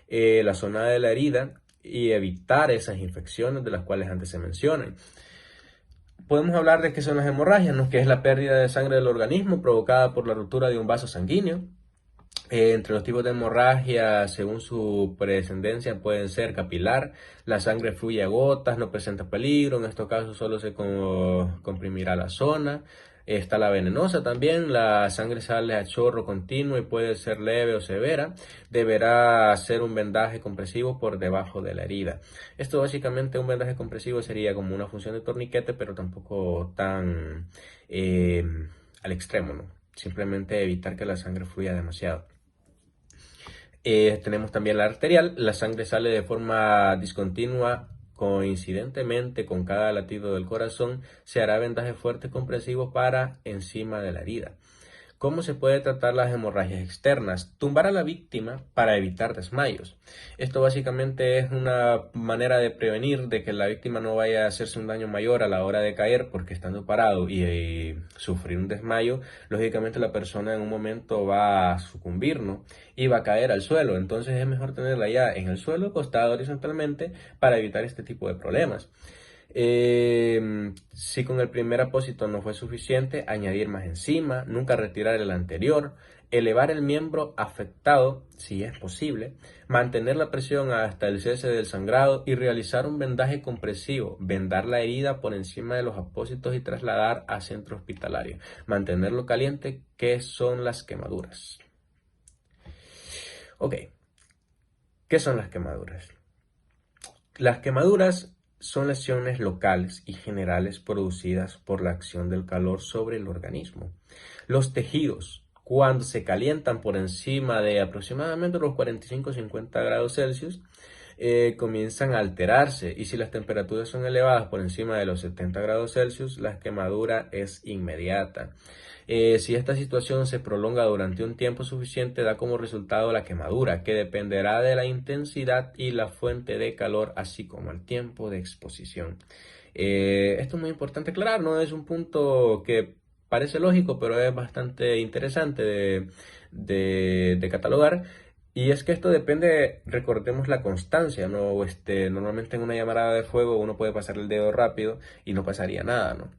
la zona de la herida y evitar esas infecciones de las cuales antes se mencionan. Podemos hablar de qué son las hemorragias, ¿no? Que es la pérdida de sangre del organismo provocada por la ruptura de un vaso sanguíneo. Entre los tipos de hemorragia, según su prescendencia, pueden ser capilar, la sangre fluye a gotas, no presenta peligro, en estos casos solo se comprimirá la zona. Está la venenosa también, la sangre sale a chorro continuo y puede ser leve o severa. Deberá hacer un vendaje compresivo por debajo de la herida. Esto básicamente, un vendaje compresivo sería como una función de torniquete, pero tampoco tan al extremo, ¿no? Simplemente evitar que la sangre fluya demasiado. Tenemos también la arterial, la sangre sale de forma discontinua, coincidentemente con cada latido del corazón, se hará vendaje fuerte compresivo para encima de la herida. ¿Cómo se puede tratar las hemorragias externas? Tumbar a la víctima para evitar desmayos. Esto básicamente es una manera de prevenir de que la víctima no vaya a hacerse un daño mayor a la hora de caer, porque estando parado y sufrir un desmayo, lógicamente la persona en un momento va a sucumbir, ¿no? Y va a caer al suelo. Entonces es mejor tenerla ya en el suelo, acostada horizontalmente, para evitar este tipo de problemas. Si con el primer apósito no fue suficiente, añadir más enzima, nunca retirar el anterior, elevar el miembro afectado, si es posible, mantener la presión hasta el cese del sangrado y realizar un vendaje compresivo, vendar la herida por encima de los apósitos y trasladar a centro hospitalario. Mantenerlo caliente, ¿qué son las quemaduras? Ok, ¿qué son las quemaduras? Las quemaduras son lesiones locales y generales producidas por la acción del calor sobre el organismo. Los tejidos, cuando se calientan por encima de aproximadamente los 45-50 grados Celsius, comienzan a alterarse, y si las temperaturas son elevadas por encima de los 70 grados Celsius, la quemadura es inmediata. Si esta situación se prolonga durante un tiempo suficiente, da como resultado la quemadura, que dependerá de la intensidad y la fuente de calor, así como el tiempo de exposición. Esto es muy importante aclarar, no es un punto que parece lógico, pero es bastante interesante de catalogar. Y es que esto depende, recordemos la constancia, ¿no? Normalmente en una llamarada de fuego uno puede pasar el dedo rápido y no pasaría nada, ¿no?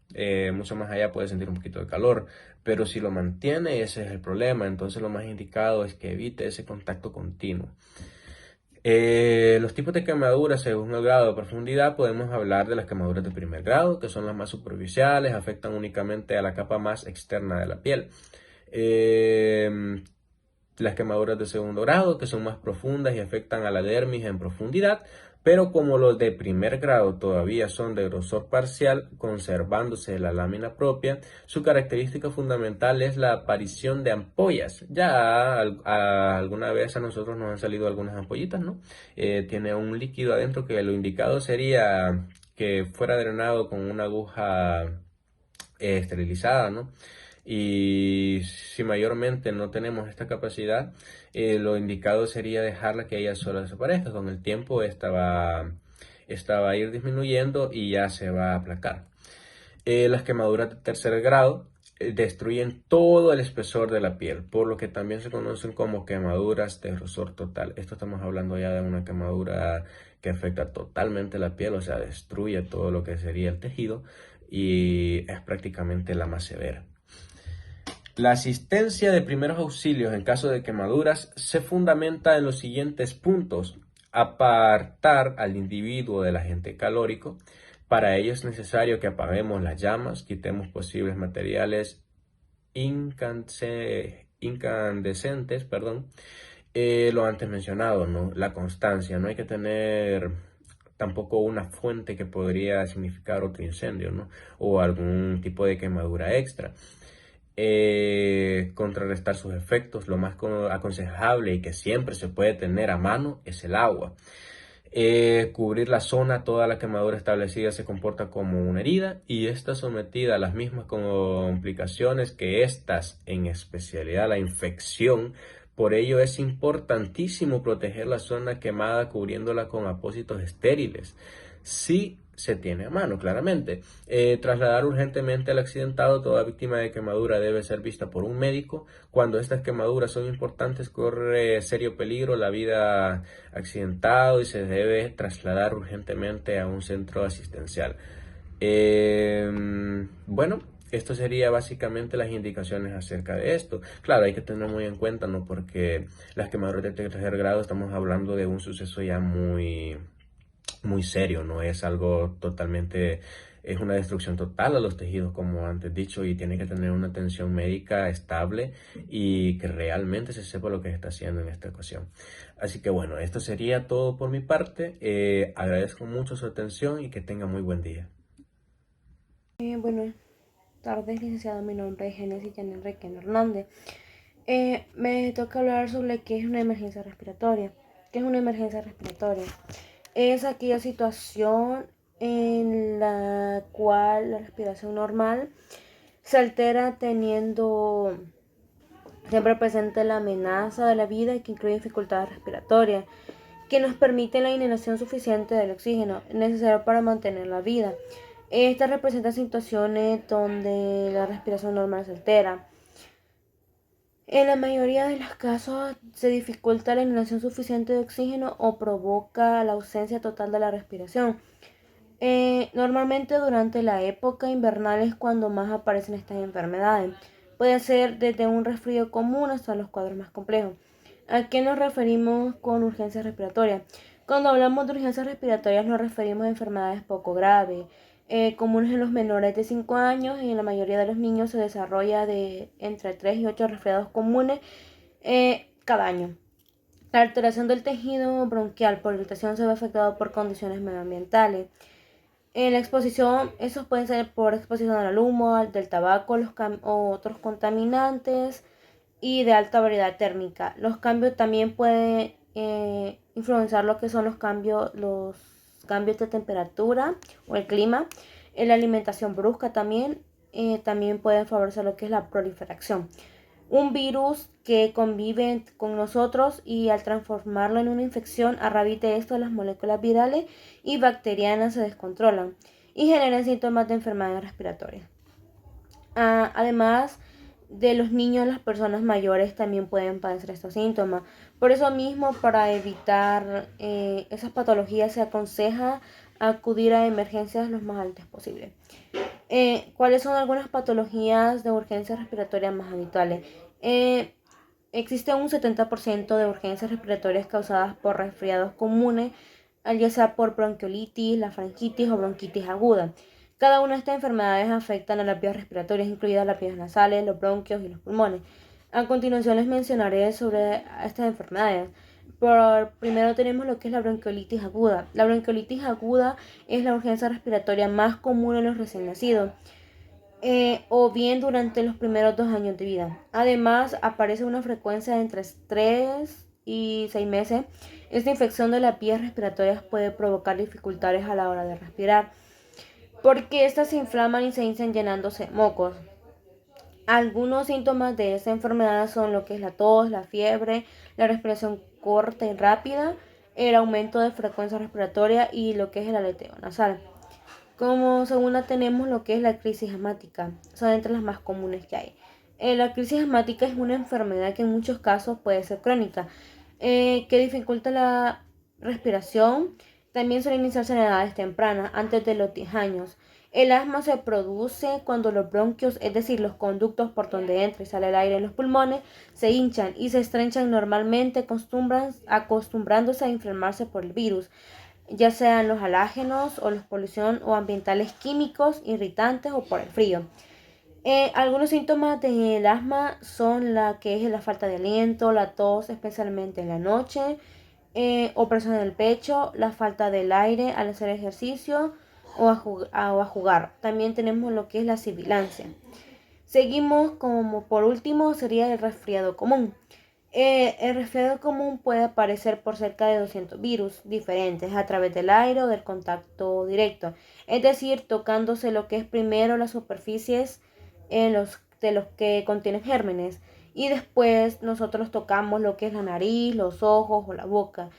Mucho más allá puede sentir un poquito de calor, pero si lo mantiene, ese es el problema. Entonces lo más indicado es que evite ese contacto continuo. Los tipos de quemaduras según el grado de profundidad, podemos hablar de las quemaduras de primer grado, que son las más superficiales, afectan únicamente a la capa más externa de la piel. Las quemaduras de segundo grado, que son más profundas y afectan a la dermis en profundidad, pero como los de primer grado todavía son de grosor parcial, conservándose la lámina propia, su característica fundamental es la aparición de ampollas. Ya alguna vez a nosotros nos han salido algunas ampollitas, ¿no? Tiene un líquido adentro que lo indicado sería que fuera drenado con una aguja esterilizada, ¿no? Y si mayormente no tenemos esta capacidad, lo indicado sería dejarla que ella sola desaparezca. Con el tiempo esta va a ir disminuyendo y ya se va a aplacar. Las quemaduras de tercer grado destruyen todo el espesor de la piel, por lo que también se conocen como quemaduras de grosor total. Esto estamos hablando ya de una quemadura que afecta totalmente la piel, o sea, destruye todo lo que sería el tejido y es prácticamente la más severa. La asistencia de primeros auxilios en caso de quemaduras se fundamenta en los siguientes puntos: apartar al individuo del agente calórico. Para ello es necesario que apaguemos las llamas, quitemos posibles materiales incandescentes, lo antes mencionado, ¿no? La constancia, no hay que tener tampoco una fuente que podría significar otro incendio, ¿no? O algún tipo de quemadura extra. Contrarrestar sus efectos, lo más aconsejable y que siempre se puede tener a mano es el agua. Cubrir la zona, toda la quemadura establecida se comporta como una herida y está sometida a las mismas complicaciones que estas, en especialidad la infección. Por ello es importantísimo proteger la zona quemada cubriéndola con apósitos estériles, si se tiene a mano, claramente. Trasladar urgentemente al accidentado. Toda víctima de quemadura debe ser vista por un médico. Cuando estas quemaduras son importantes, corre serio peligro la vida accidentado y se debe trasladar urgentemente a un centro asistencial. Bueno, esto sería básicamente las indicaciones acerca de esto. Claro, hay que tener muy en cuenta, ¿no? Porque las quemaduras de tercer grado estamos hablando de un suceso ya muy serio, no es algo totalmente, es una destrucción total a los tejidos, como antes dicho, y tiene que tener una atención médica estable y que realmente se sepa lo que se está haciendo en esta ocasión. Así que bueno, esto sería todo por mi parte. Agradezco mucho su atención y que tenga muy buen día. Buenas tardes, licenciado. Mi nombre es Génesis Jan Enrique Hernández. Me toca hablar sobre qué es una emergencia respiratoria. ¿Qué es una emergencia respiratoria? Es aquella situación en la cual la respiración normal se altera teniendo siempre presente la amenaza de la vida y que incluye dificultades respiratorias que nos permiten la inhalación suficiente del oxígeno necesario para mantener la vida. Esta representa situaciones donde la respiración normal se altera. En la mayoría de los casos se dificulta la inhalación suficiente de oxígeno o provoca la ausencia total de la respiración. Normalmente durante la época invernal es cuando más aparecen estas enfermedades. Puede ser desde un resfrío común hasta los cuadros más complejos. ¿A qué nos referimos con urgencias respiratorias? Cuando hablamos de urgencias respiratorias nos referimos a enfermedades poco graves, comunes en los menores de 5 años y en la mayoría de los niños se desarrolla de entre 3 y 8 resfriados comunes cada año. La alteración del tejido bronquial por irritación se ve afectado por condiciones medioambientales. En la exposición, esos pueden ser por exposición al humo, del tabaco, o otros contaminantes y de alta variedad térmica. Los cambios también pueden influenciar lo que son los cambios de temperatura o el clima. En la alimentación brusca también pueden favorecer lo que es la proliferación. Un virus que convive con nosotros y al transformarlo en una infección, a raíz de esto las moléculas virales y bacterianas se descontrolan y generan síntomas de enfermedades respiratorias. Además de los niños, las personas mayores también pueden padecer estos síntomas. Por eso mismo, para evitar esas patologías, se aconseja acudir a emergencias lo más antes posible. ¿Cuáles son algunas patologías de urgencias respiratorias más habituales? Existe un 70% de urgencias respiratorias causadas por resfriados comunes, ya sea por bronquiolitis, la faringitis o bronquitis aguda. Cada una de estas enfermedades afectan a las vías respiratorias, incluidas las vías nasales, los bronquios y los pulmones. A continuación les mencionaré sobre estas enfermedades. Primero tenemos lo que es la bronquiolitis aguda. La bronquiolitis aguda es la urgencia respiratoria más común en los recién nacidos, o bien durante los primeros 2 años de vida. Además, aparece una frecuencia de entre 3 y 6 meses. Esta infección de las vías respiratorias puede provocar dificultades a la hora de respirar, porque estas se inflaman y se hinchan llenándose de mocos. Algunos síntomas de esta enfermedad son lo que es la tos, la fiebre, la respiración corta y rápida, el aumento de frecuencia respiratoria y lo que es el aleteo nasal. Como segunda tenemos lo que es la crisis asmática, son entre las más comunes que hay. La crisis asmática es una enfermedad que en muchos casos puede ser crónica, que dificulta la respiración. También suele iniciarse en edades tempranas, antes de los 10 años. El asma se produce cuando los bronquios, es decir, los conductos por donde entra y sale el aire en los pulmones, se hinchan y se estrechan normalmente, acostumbrándose a inflamarse por el virus, ya sean los halógenos o la polución o ambientales químicos, irritantes o por el frío. Algunos síntomas del asma son la que es la falta de aliento, la tos, especialmente en la noche, opresión del pecho, la falta del aire al hacer ejercicio o a jugar. También tenemos lo que es la sibilancia. Seguimos como por último sería el resfriado común. El resfriado común puede aparecer por cerca de 200 virus diferentes a través del aire o del contacto directo, es decir, tocándose lo que es primero las superficies de los que contienen gérmenes y después nosotros tocamos lo que es la nariz, los ojos o la boca.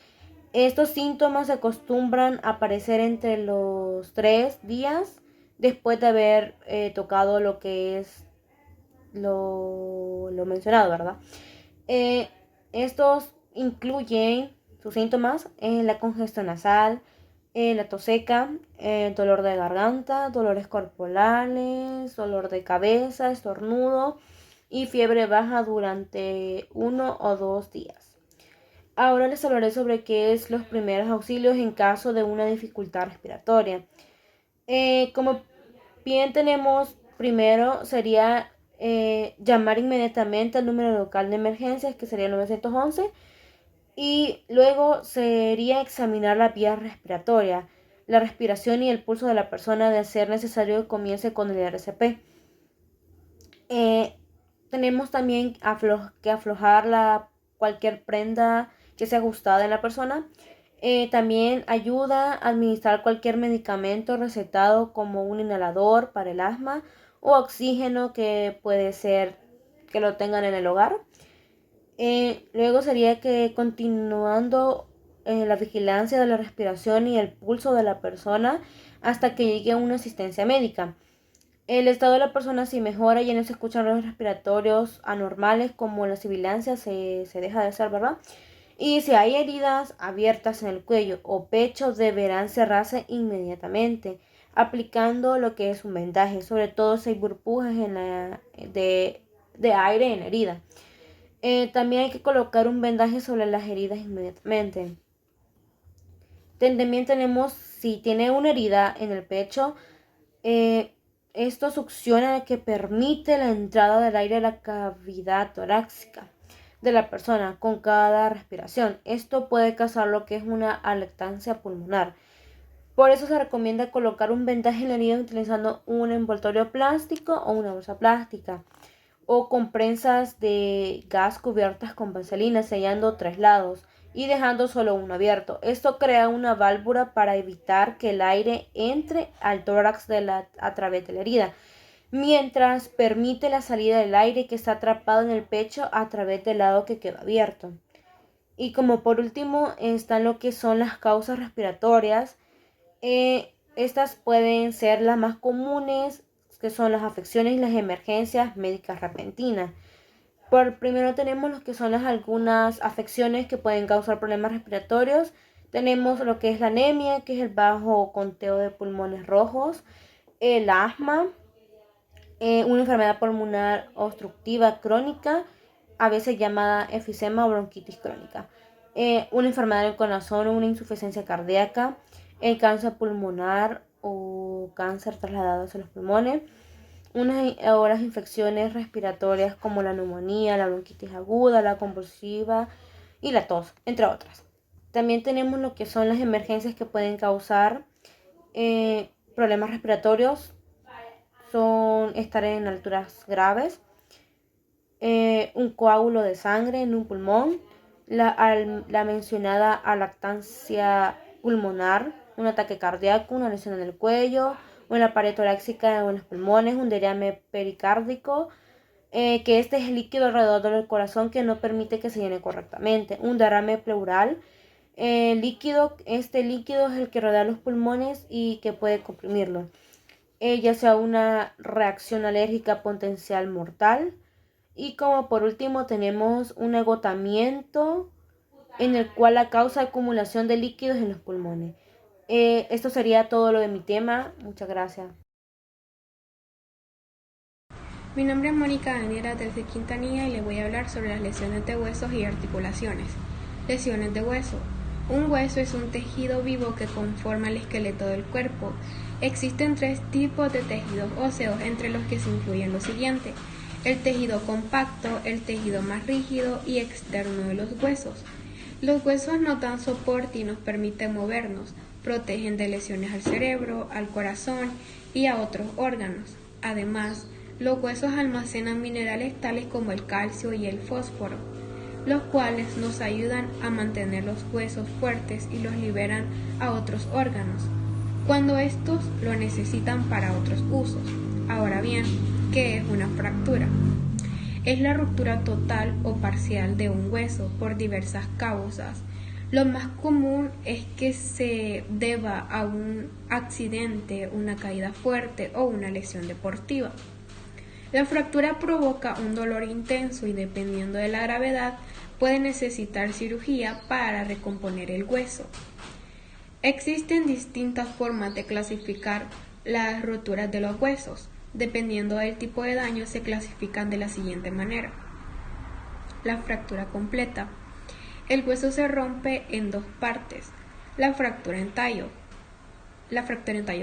Estos síntomas se acostumbran a aparecer entre los 3 días después de haber tocado lo que es lo mencionado, ¿verdad? Estos incluyen sus síntomas en la congestión nasal, la tos seca, dolor de garganta, dolores corporales, dolor de cabeza, estornudo y fiebre baja durante 1 o 2 días. Ahora les hablaré sobre qué es los primeros auxilios en caso de una dificultad respiratoria. Como bien tenemos, primero sería llamar inmediatamente al número local de emergencias, que sería el 911, y luego sería examinar la vía respiratoria, la respiración y el pulso de la persona, de ser necesario que comience con el RCP. Tenemos también que aflojar cualquier prenda que sea ajustada en la persona. También ayuda a administrar cualquier medicamento recetado, como un inhalador para el asma o oxígeno, que puede ser que lo tengan en el hogar. Luego sería que continuando la vigilancia de la respiración y el pulso de la persona hasta que llegue a una asistencia médica. El estado de la persona, si mejora y ya no se escuchan los respiratorios anormales como la sibilancia, se deja de hacer, ¿verdad? Y si hay heridas abiertas en el cuello o pecho, deberán cerrarse inmediatamente, aplicando lo que es un vendaje, sobre todo si hay burbujas de aire en la herida. También hay que colocar un vendaje sobre las heridas inmediatamente. También tenemos, si tiene una herida en el pecho, esto succiona que permite la entrada del aire a la cavidad torácica de la persona con cada respiración. Esto puede causar lo que es una atelectasia pulmonar. Por eso se recomienda colocar un vendaje en la herida utilizando un envoltorio plástico o una bolsa plástica, o con prensas de gas cubiertas con vaselina, sellando 3 lados y dejando solo uno abierto. Esto crea una válvula para evitar que el aire entre al tórax a través de la herida, mientras permite la salida del aire que está atrapado en el pecho a través del lado que queda abierto. Y como por último están lo que son las causas respiratorias. Estas pueden ser las más comunes, que son las afecciones y las emergencias médicas repentinas. Por primero tenemos lo que son algunas afecciones que pueden causar problemas respiratorios. Tenemos lo que es la anemia, que es el bajo conteo de pulmones rojos, el asma, una enfermedad pulmonar obstructiva crónica, a veces llamada enfisema o bronquitis crónica, una enfermedad del corazón o una insuficiencia cardíaca, el cáncer pulmonar o cáncer trasladado hacia los pulmones, las infecciones respiratorias como la neumonía, la bronquitis aguda, la convulsiva y la tos, entre otras. También tenemos lo que son las emergencias que pueden causar problemas respiratorios, son estar en alturas graves, un coágulo de sangre en un pulmón, la mencionada atelectasia pulmonar, un ataque cardíaco, una lesión en el cuello, una pared torácica o en los pulmones, un derrame pericárdico, que este es el líquido alrededor del corazón que no permite que se llene correctamente, un derrame pleural, este líquido es el que rodea los pulmones y que puede comprimirlo, ya sea una reacción alérgica potencial mortal. Y como por último tenemos un agotamiento en el cual la causa acumulación de líquidos en los pulmones. Esto sería todo lo de mi tema. Muchas gracias. Mi nombre es Mónica Daniela desde Quintanilla y le voy a hablar sobre las lesiones de huesos y articulaciones. Lesiones de hueso. Un hueso es un tejido vivo que conforma el esqueleto del cuerpo. Existen 3 tipos de tejidos óseos, entre los que se incluyen lo siguiente: el tejido compacto, el tejido más rígido y externo de los huesos. Los huesos nos dan soporte y nos permiten movernos, protegen de lesiones al cerebro, al corazón y a otros órganos. Además, los huesos almacenan minerales tales como el calcio y el fósforo, los cuales nos ayudan a mantener los huesos fuertes y los liberan a otros órganos, cuando estos lo necesitan para otros usos. Ahora bien, ¿qué es una fractura? Es la ruptura total o parcial de un hueso por diversas causas. Lo más común es que se deba a un accidente, una caída fuerte o una lesión deportiva. La fractura provoca un dolor intenso y, dependiendo de la gravedad, puede necesitar cirugía para recomponer el hueso. Existen distintas formas de clasificar las roturas de los huesos. Dependiendo del tipo de daño, se clasifican de la siguiente manera. La fractura completa. El hueso se rompe en 2 partes. La fractura en tallo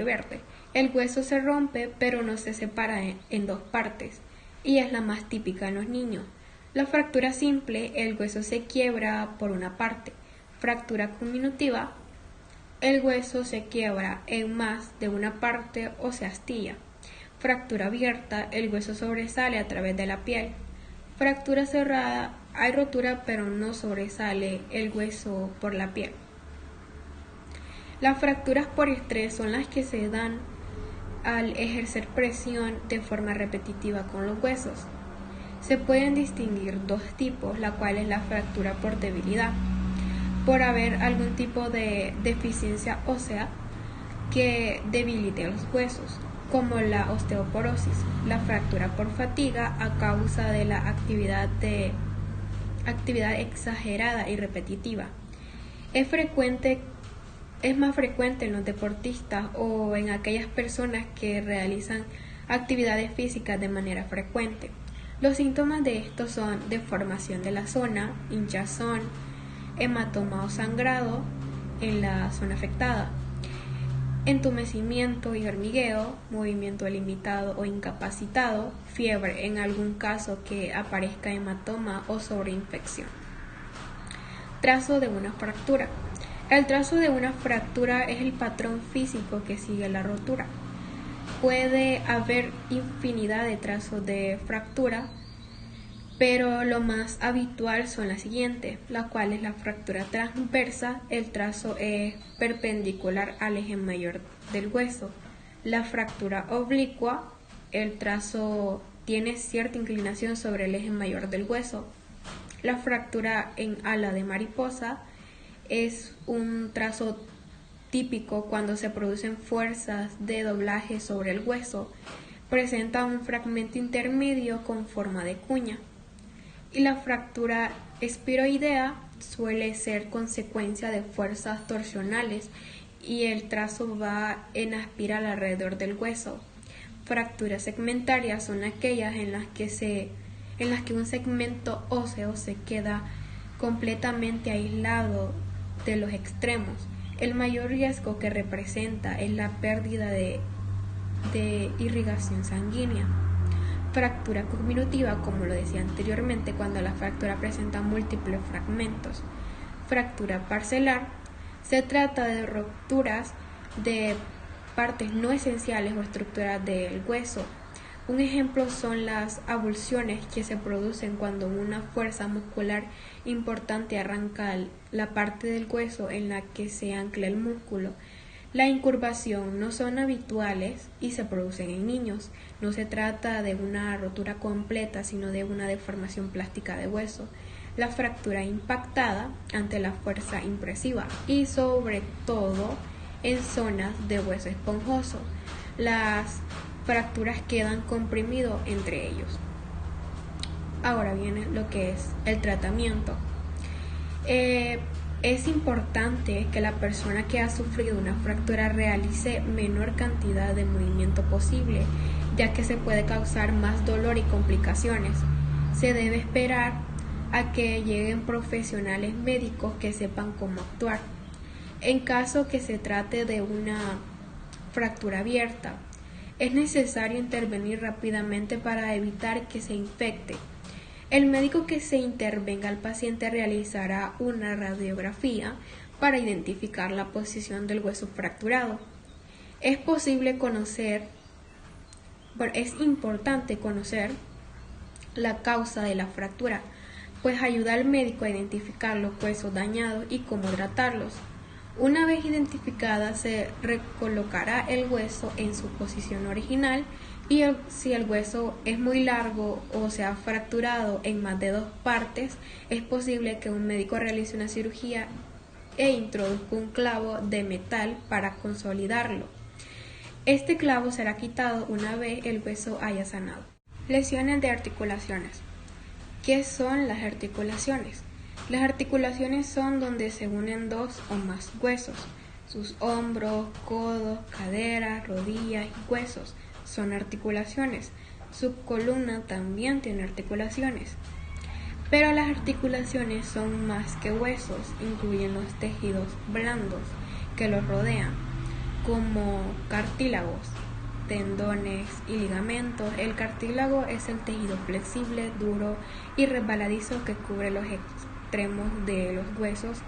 verde. El hueso se rompe pero no se separa en 2 partes y es la más típica en los niños. La fractura simple, el hueso se quiebra por una parte. Fractura conminutiva, el hueso se quiebra en más de una parte o se astilla. Fractura abierta, el hueso sobresale a través de la piel. Fractura cerrada, hay rotura pero no sobresale el hueso por la piel. Las fracturas por estrés son las que se dan al ejercer presión de forma repetitiva con los huesos. Se pueden distinguir 2 tipos, la cual es la fractura por debilidad, por haber algún tipo de deficiencia ósea que debilite los huesos, como la osteoporosis. La fractura por fatiga, a causa de la actividad de actividad exagerada y repetitiva. Es más frecuente en los deportistas o en aquellas personas que realizan actividades físicas de manera frecuente. Los síntomas de esto son deformación de la zona, hinchazón, hematoma o sangrado en la zona afectada, entumecimiento y hormigueo, movimiento limitado o incapacitado, fiebre en algún caso que aparezca hematoma o sobreinfección. Trazo de una fractura. El trazo de una fractura es el patrón físico que sigue la rotura. Puede haber infinidad de trazos de fractura, pero lo más habitual son las siguientes, la cual es la fractura transversa. El trazo es perpendicular al eje mayor del hueso. La fractura oblicua, el trazo tiene cierta inclinación sobre el eje mayor del hueso. La fractura en ala de mariposa es un trazo típico cuando se producen fuerzas de doblaje sobre el hueso. Presenta un fragmento intermedio con forma de cuña. Y la fractura espiroidea suele ser consecuencia de fuerzas torsionales y el trazo va en espiral alrededor del hueso. Fracturas segmentarias son aquellas en las que un segmento óseo se queda completamente aislado de los extremos. El mayor riesgo que representa es la pérdida de irrigación sanguínea. Fractura conminutiva, como lo decía anteriormente, cuando la fractura presenta múltiples fragmentos. Fractura parcelar, se trata de rupturas de partes no esenciales o estructuras del hueso. Un ejemplo son las avulsiones que se producen cuando una fuerza muscular importante arranca la parte del hueso en la que se ancla el músculo. La incurvación no son habituales y se producen en niños. No se trata de una rotura completa, sino de una deformación plástica de hueso. La fractura impactada ante la fuerza impresiva y sobre todo en zonas de hueso esponjoso. Las fracturas quedan comprimidos entre ellos. Ahora viene lo que es el tratamiento. Es importante que la persona que ha sufrido una fractura realice menor cantidad de movimiento posible, ya que se puede causar más dolor y complicaciones. Se debe esperar a que lleguen profesionales médicos que sepan cómo actuar. En caso que se trate de una fractura abierta, es necesario intervenir rápidamente para evitar que se infecte. El médico que se intervenga al paciente realizará una radiografía para identificar la posición del hueso fracturado. Es importante conocer la causa de la fractura, pues ayuda al médico a identificar los huesos dañados y cómo tratarlos. Una vez identificada, se recolocará el hueso en su posición original y si el hueso es muy largo o se ha fracturado en más de 2 partes, es posible que un médico realice una cirugía e introduzca un clavo de metal para consolidarlo. Este clavo será quitado una vez el hueso haya sanado. Lesiones de articulaciones. ¿Qué son las articulaciones? Las articulaciones son donde se unen 2 o más huesos. Sus hombros, codos, caderas, rodillas y huesos son articulaciones. Su columna también tiene articulaciones. Pero las articulaciones son más que huesos, incluyen los tejidos blandos que los rodean, como cartílagos, tendones y ligamentos. El cartílago es el tejido flexible, duro y resbaladizo que cubre los extremos de los huesos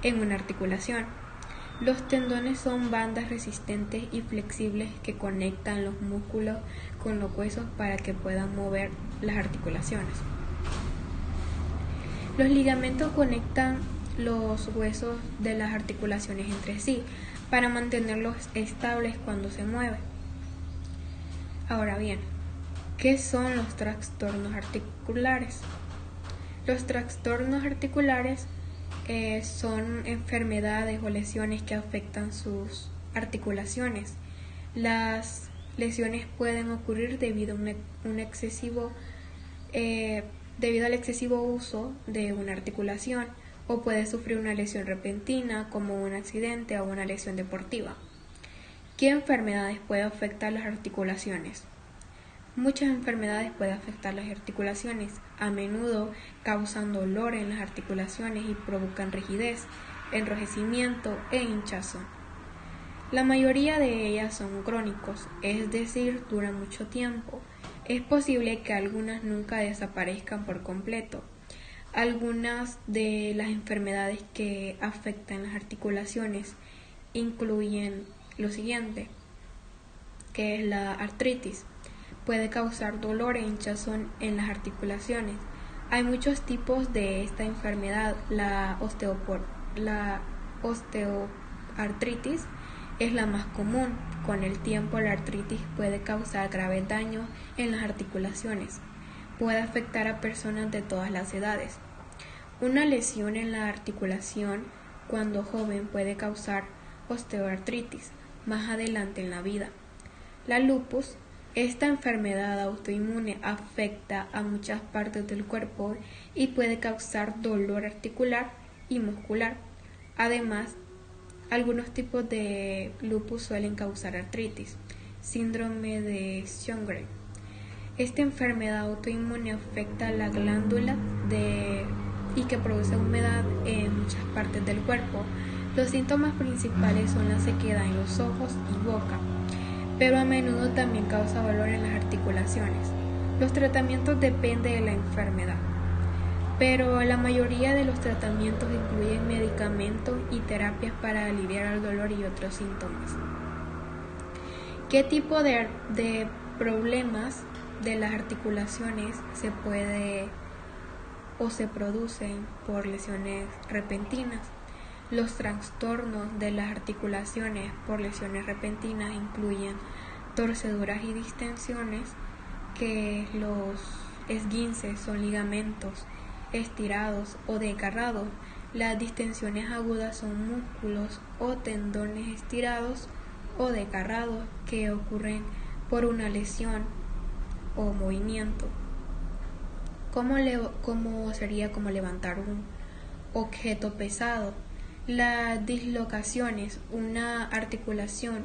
en una articulación. Los tendones son bandas resistentes y flexibles que conectan los músculos con los huesos para que puedan mover las articulaciones. Los ligamentos conectan los huesos de las articulaciones entre sí para mantenerlos estables cuando se mueven. Ahora bien, ¿qué son los trastornos articulares? Los trastornos articulares son enfermedades o lesiones que afectan sus articulaciones. Las lesiones pueden ocurrir debido a un excesivo debido al excesivo uso de una articulación, o puede sufrir una lesión repentina como un accidente o una lesión deportiva. ¿Qué enfermedades pueden afectar las articulaciones? Muchas enfermedades pueden afectar las articulaciones, a menudo causan dolor en las articulaciones y provocan rigidez, enrojecimiento e hinchazón. La mayoría de ellas son crónicos, es decir, duran mucho tiempo. Es posible que algunas nunca desaparezcan por completo. Algunas de las enfermedades que afectan las articulaciones incluyen lo siguiente, que es la artritis. Puede causar dolor e hinchazón en las articulaciones. Hay muchos tipos de esta enfermedad. La osteoartritis es la más común. Con el tiempo, la artritis puede causar graves daños en las articulaciones. Puede afectar a personas de todas las edades. Una lesión en la articulación cuando joven puede causar osteoartritis más adelante en la vida. La lupus. Esta enfermedad autoinmune afecta a muchas partes del cuerpo y puede causar dolor articular y muscular. Además, algunos tipos de lupus suelen causar artritis. Síndrome de Sjögren. Esta enfermedad autoinmune afecta la glándula y que produce humedad en muchas partes del cuerpo. Los síntomas principales son la sequedad en los ojos y boca, pero a menudo también causa dolor en las articulaciones. Los tratamientos dependen de la enfermedad, pero la mayoría de los tratamientos incluyen medicamentos y terapias para aliviar el dolor y otros síntomas. ¿Qué tipo de problemas de las articulaciones se producen por lesiones repentinas? Los trastornos de las articulaciones por lesiones repentinas incluyen torceduras y distensiones, que los esguinces son ligamentos estirados o desgarrados. Las distensiones agudas son músculos o tendones estirados o desgarrados que ocurren por una lesión o movimiento. ¿Cómo sería como levantar un objeto pesado? Las dislocaciones, si una articulación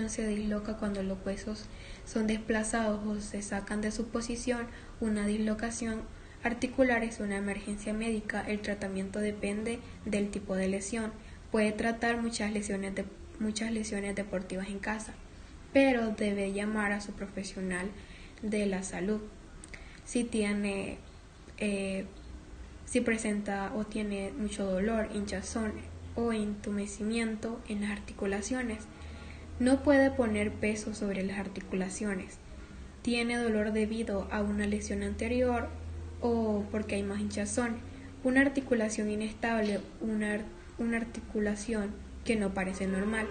se disloca cuando los huesos son desplazados o se sacan de su posición, una dislocación articular es una emergencia médica. El tratamiento depende del tipo de lesión. Puede tratar muchas lesiones deportivas en casa, pero debe llamar a su profesional de la salud si presenta o tiene mucho dolor, hinchazón o entumecimiento en las articulaciones. No puede poner peso sobre las articulaciones. Tiene dolor debido a una lesión anterior o porque hay más hinchazón. Una articulación inestable, una articulación que no parece normal.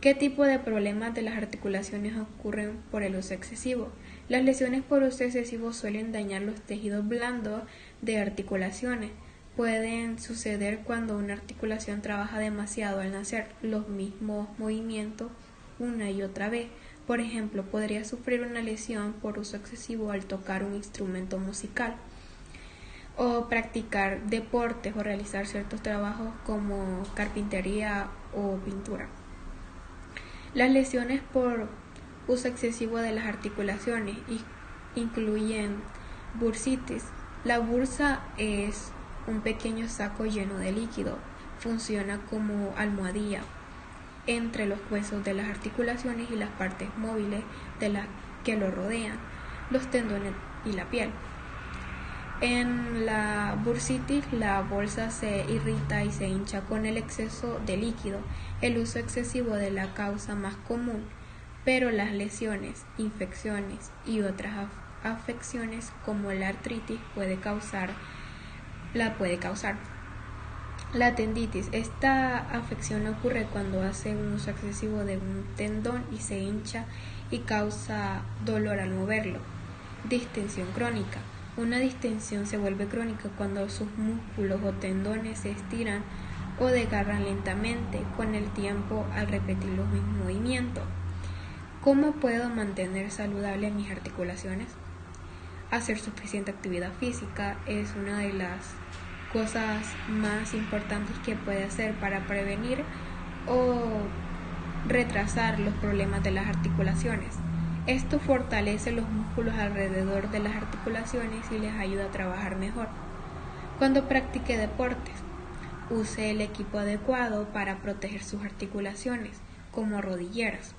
¿Qué tipo de problemas de las articulaciones ocurren por el uso excesivo? Las lesiones por uso excesivo suelen dañar los tejidos blandos de articulaciones. Pueden suceder cuando una articulación trabaja demasiado al hacer los mismos movimientos una y otra vez. Por ejemplo, podría sufrir una lesión por uso excesivo al tocar un instrumento musical, o practicar deportes o realizar ciertos trabajos como carpintería o pintura. Las lesiones por uso excesivo de las articulaciones incluyen bursitis. La bursa es un pequeño saco lleno de líquido. Funciona como almohadilla entre los huesos de las articulaciones y las partes móviles de las que lo rodean, los tendones y la piel. En la bursitis, la bolsa se irrita y se hincha con el exceso de líquido. El uso excesivo de la causa más común, pero las lesiones, infecciones y otras afecciones como la artritis la puede causar. La tendinitis. Esta afección ocurre cuando hace un uso excesivo de un tendón y se hincha y causa dolor al moverlo. Distensión crónica. Una distensión se vuelve crónica cuando sus músculos o tendones se estiran o desgarran lentamente con el tiempo al repetir los mismos movimientos. ¿Cómo puedo mantener saludables mis articulaciones? hacer suficiente actividad física es una de las cosas más importantes que puede hacer para prevenir o retrasar los problemas de las articulaciones. Esto fortalece los músculos alrededor de las articulaciones y les ayuda a trabajar mejor. Cuando practique deportes, use el equipo adecuado para proteger sus articulaciones, como rodilleras.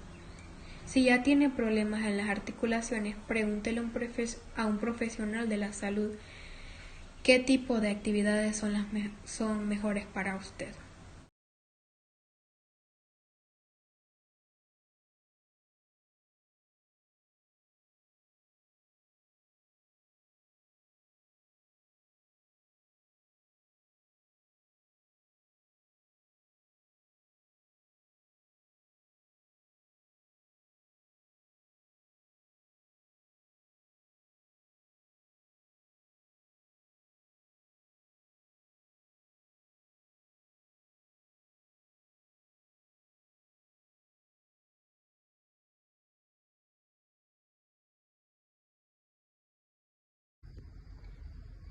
Si ya tiene problemas en las articulaciones, pregúntele a un profesional de la salud qué tipo de actividades son mejores para usted.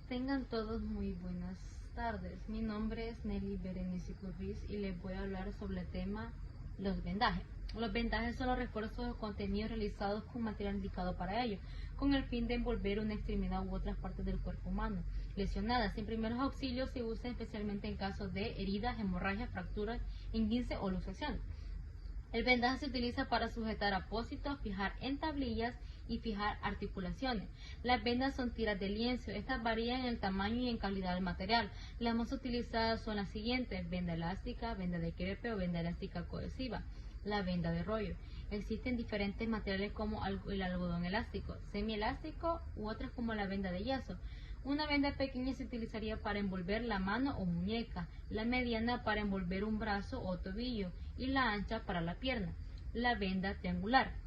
Tengan todos muy buenas tardes. Mi nombre es Nelly Berenice Ruiz y les voy a hablar sobre el tema los vendajes. Los vendajes son los refuerzos de contenido realizados con material indicado para ello, con el fin de envolver una extremidad u otras partes del cuerpo humano lesionadas. En primeros auxilios se usa especialmente en casos de heridas, hemorragias, fracturas, esguince o luxación. El vendaje se utiliza para sujetar apósitos, fijar entablillas y fijar articulaciones. Las vendas son tiras de lienzo. Estas varían en el tamaño y en calidad del material. Las más utilizadas son las siguientes: venda elástica, venda de crepe o venda elástica cohesiva. La venda de rollo. Existen diferentes materiales como el algodón elástico, semielástico u otras como la venda de yeso. Una venda pequeña se utilizaría para envolver la mano o muñeca, la mediana para envolver un brazo o tobillo y la ancha para la pierna. La venda triangular.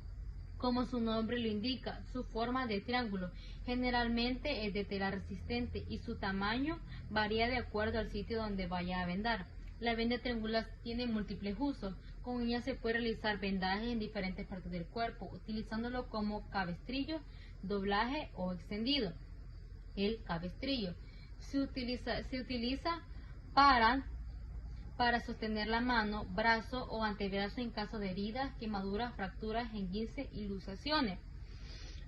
Como su nombre lo indica, su forma de triángulo generalmente es de tela resistente y su tamaño varía de acuerdo al sitio donde vaya a vendar. La venda triangular tiene múltiples usos. Con ella se puede realizar vendajes en diferentes partes del cuerpo, utilizándolo como cabestrillo, doblaje o extendido. El cabestrillo se utiliza para sostener la mano, brazo o antebrazo en caso de heridas, quemaduras, fracturas, esguince y luxaciones.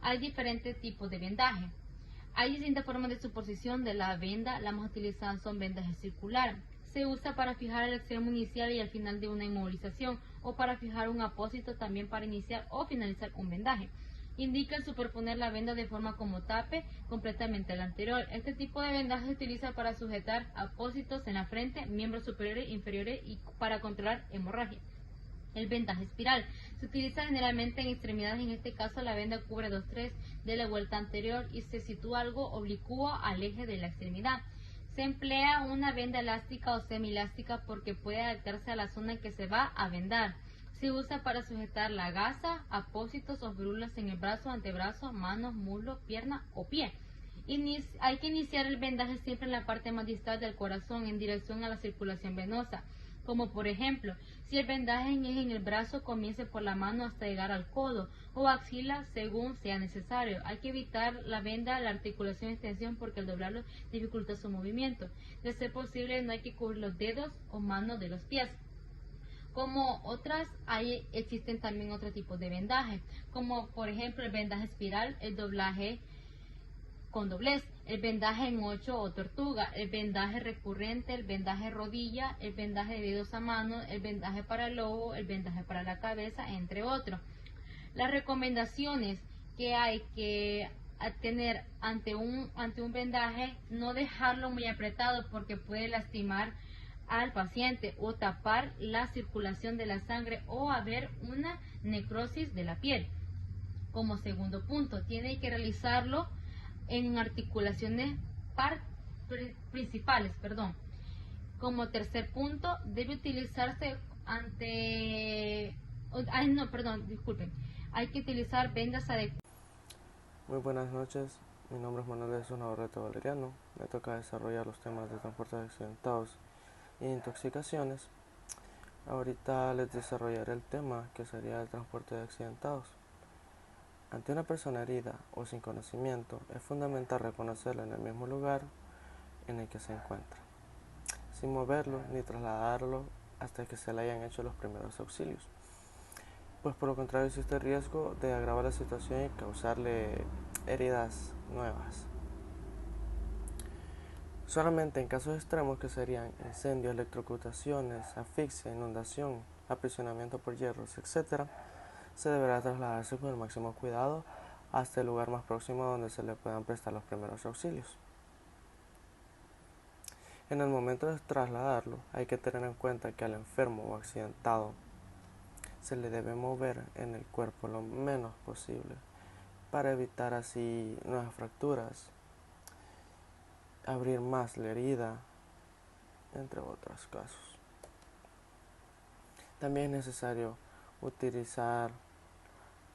Hay diferentes tipos de vendaje. Hay distintas formas de suposición de la venda. Las más utilizadas son vendaje circular. Se usa para fijar el extremo inicial y al final de una inmovilización, o para fijar un apósito, también para iniciar o finalizar un vendaje. Indica el superponer la venda de forma como tape completamente al anterior. Este tipo de vendaje se utiliza para sujetar apósitos en la frente, miembros superiores e inferiores y para controlar hemorragia. El vendaje espiral se utiliza generalmente en extremidades. En este caso la venda cubre 2/3 de la vuelta anterior y se sitúa algo oblicuo al eje de la extremidad. Se emplea una venda elástica o semielástica porque puede adaptarse a la zona en que se va a vendar. Se usa para sujetar la gasa, apósitos o fíbulas en el brazo, antebrazo, manos, muslo, pierna o pie. Hay que iniciar el vendaje siempre en la parte más distal del corazón, en dirección a la circulación venosa. Como por ejemplo, si el vendaje es en el brazo, comience por la mano hasta llegar al codo o axila según sea necesario. Hay que evitar la venda, la articulación y extensión porque al doblarlo dificulta su movimiento. De ser posible, no hay que cubrir los dedos o manos de los pies. Como otras, existen también otros tipos de vendaje, como por ejemplo el vendaje espiral, el doblaje con doblez, el vendaje en 8 o tortuga, el vendaje recurrente, el vendaje rodilla, el vendaje de dedos a mano, el vendaje para el lobo, el vendaje para la cabeza, entre otros. Las recomendaciones que hay que tener ante un vendaje: no dejarlo muy apretado porque puede lastimar al paciente o tapar la circulación de la sangre o haber una necrosis de la piel. Como segundo punto, tiene que realizarlo en articulaciones principales. Como tercer punto, debe utilizarse hay que utilizar vendas adecuadas. Muy buenas noches, mi nombre es Manuel de Navarrete Valeriano. Me toca desarrollar los temas de transporte de accidentados e intoxicaciones. Ahorita les desarrollaré el tema que sería el transporte de accidentados. Ante una persona herida o sin conocimiento, es fundamental reconocerla en el mismo lugar en el que se encuentra, sin moverlo ni trasladarlo hasta que se le hayan hecho los primeros auxilios, pues por lo contrario existe el riesgo de agravar la situación y causarle heridas nuevas. Solamente en casos extremos, que serían incendios, electrocutaciones, asfixia, inundación, aprisionamiento por hierros, etc., se deberá trasladarse con el máximo cuidado hasta el lugar más próximo donde se le puedan prestar los primeros auxilios. En el momento de trasladarlo, hay que tener en cuenta que al enfermo o accidentado se le debe mover en el cuerpo lo menos posible para evitar así nuevas fracturas, abrir más la herida, entre otros casos. También es necesario utilizar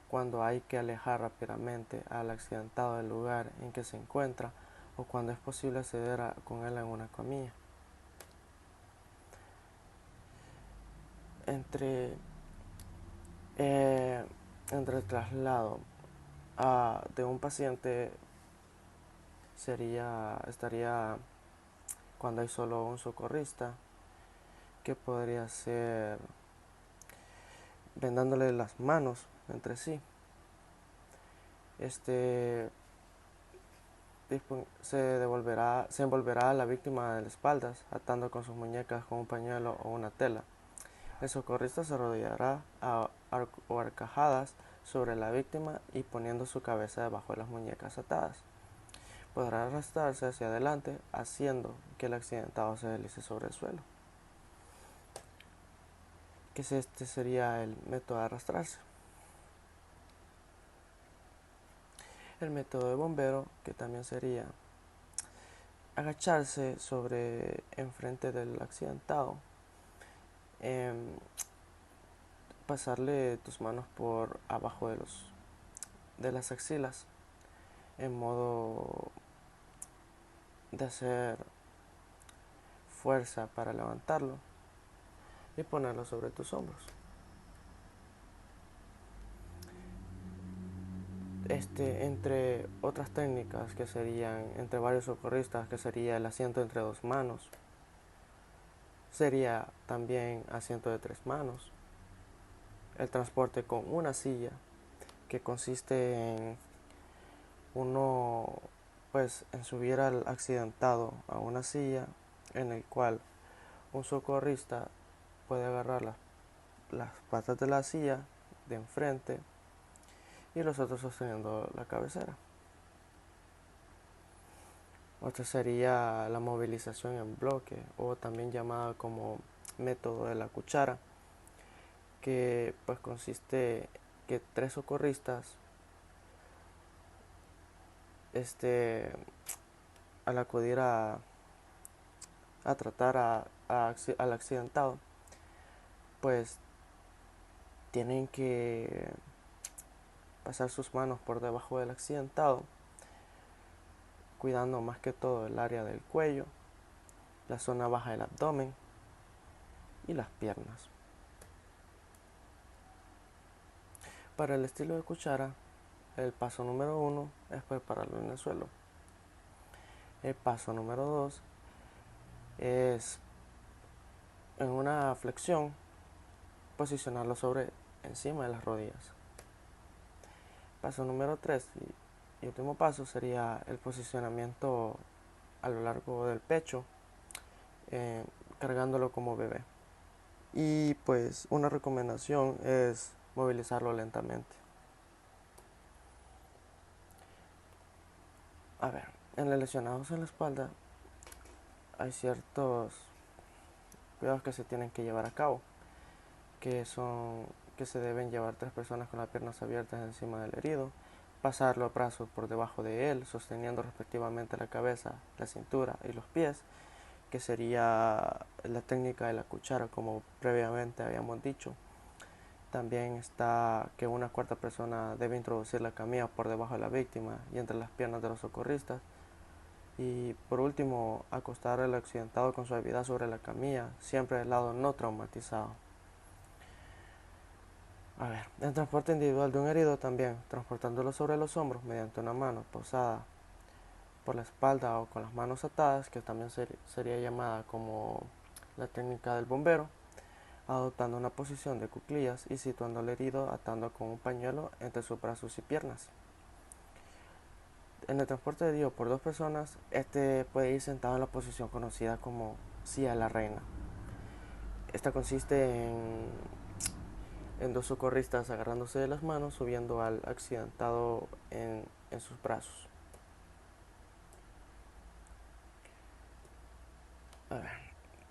cuando hay que alejar rápidamente al accidentado del lugar en que se encuentra o cuando es posible acceder con él en una camilla. Entre el traslado de un paciente estaría cuando hay solo un socorrista, que podría ser vendándole las manos entre sí. Se envolverá a la víctima de las espaldas, atando con sus muñecas con un pañuelo o una tela. El socorrista se arrodillará a horcajadas sobre la víctima y poniendo su cabeza debajo de las muñecas atadas. Podrá arrastrarse hacia adelante, haciendo que el accidentado se deslice sobre el suelo. Que este sería el método de arrastrarse. El método de bombero, que también sería agacharse enfrente del accidentado, pasarle tus manos por abajo de las axilas, en modo de hacer fuerza para levantarlo y ponerlo sobre tus hombros. Entre otras técnicas que serían entre varios socorristas, que sería el asiento entre dos manos, sería también asiento de tres manos, el transporte con una silla, que consiste en en subir al accidentado a una silla en el cual un socorrista puede agarrar las patas de la silla de enfrente y los otros sosteniendo la cabecera. Otra sería la movilización en bloque, o también llamada como método de la cuchara, que pues consiste que tres socorristas al acudir a tratar al accidentado, pues tienen que pasar sus manos por debajo del accidentado, cuidando más que todo el área del cuello, la zona baja del abdomen y las piernas. Para el estilo de cuchara, el paso número 1 es prepararlo en el suelo. El paso número 2 es, en una flexión, posicionarlo encima de las rodillas. Paso número 3 y último paso sería el posicionamiento a lo largo del pecho, cargándolo como bebé. Y pues una recomendación es movilizarlo lentamente. A ver, en los lesionados en la espalda hay ciertos cuidados que se tienen que llevar a cabo, que se deben llevar 3 personas con las piernas abiertas encima del herido, pasar los brazos por debajo de él, sosteniendo respectivamente la cabeza, la cintura y los pies, que sería la técnica de la cuchara, como previamente habíamos dicho. También está que una cuarta persona debe introducir la camilla por debajo de la víctima y entre las piernas de los socorristas. Y por último, acostar al accidentado con suavidad sobre la camilla, siempre del lado no traumatizado. El transporte individual de un herido también, transportándolo sobre los hombros mediante una mano posada por la espalda o con las manos atadas, que también sería llamada como la técnica del bombero, adoptando una posición de cuclillas y situando al herido atando con un pañuelo entre sus brazos y piernas. En el transporte de herido por dos personas, este puede ir sentado en la posición conocida como silla de la reina. Esta consiste en dos socorristas agarrándose de las manos, subiendo al accidentado en sus brazos.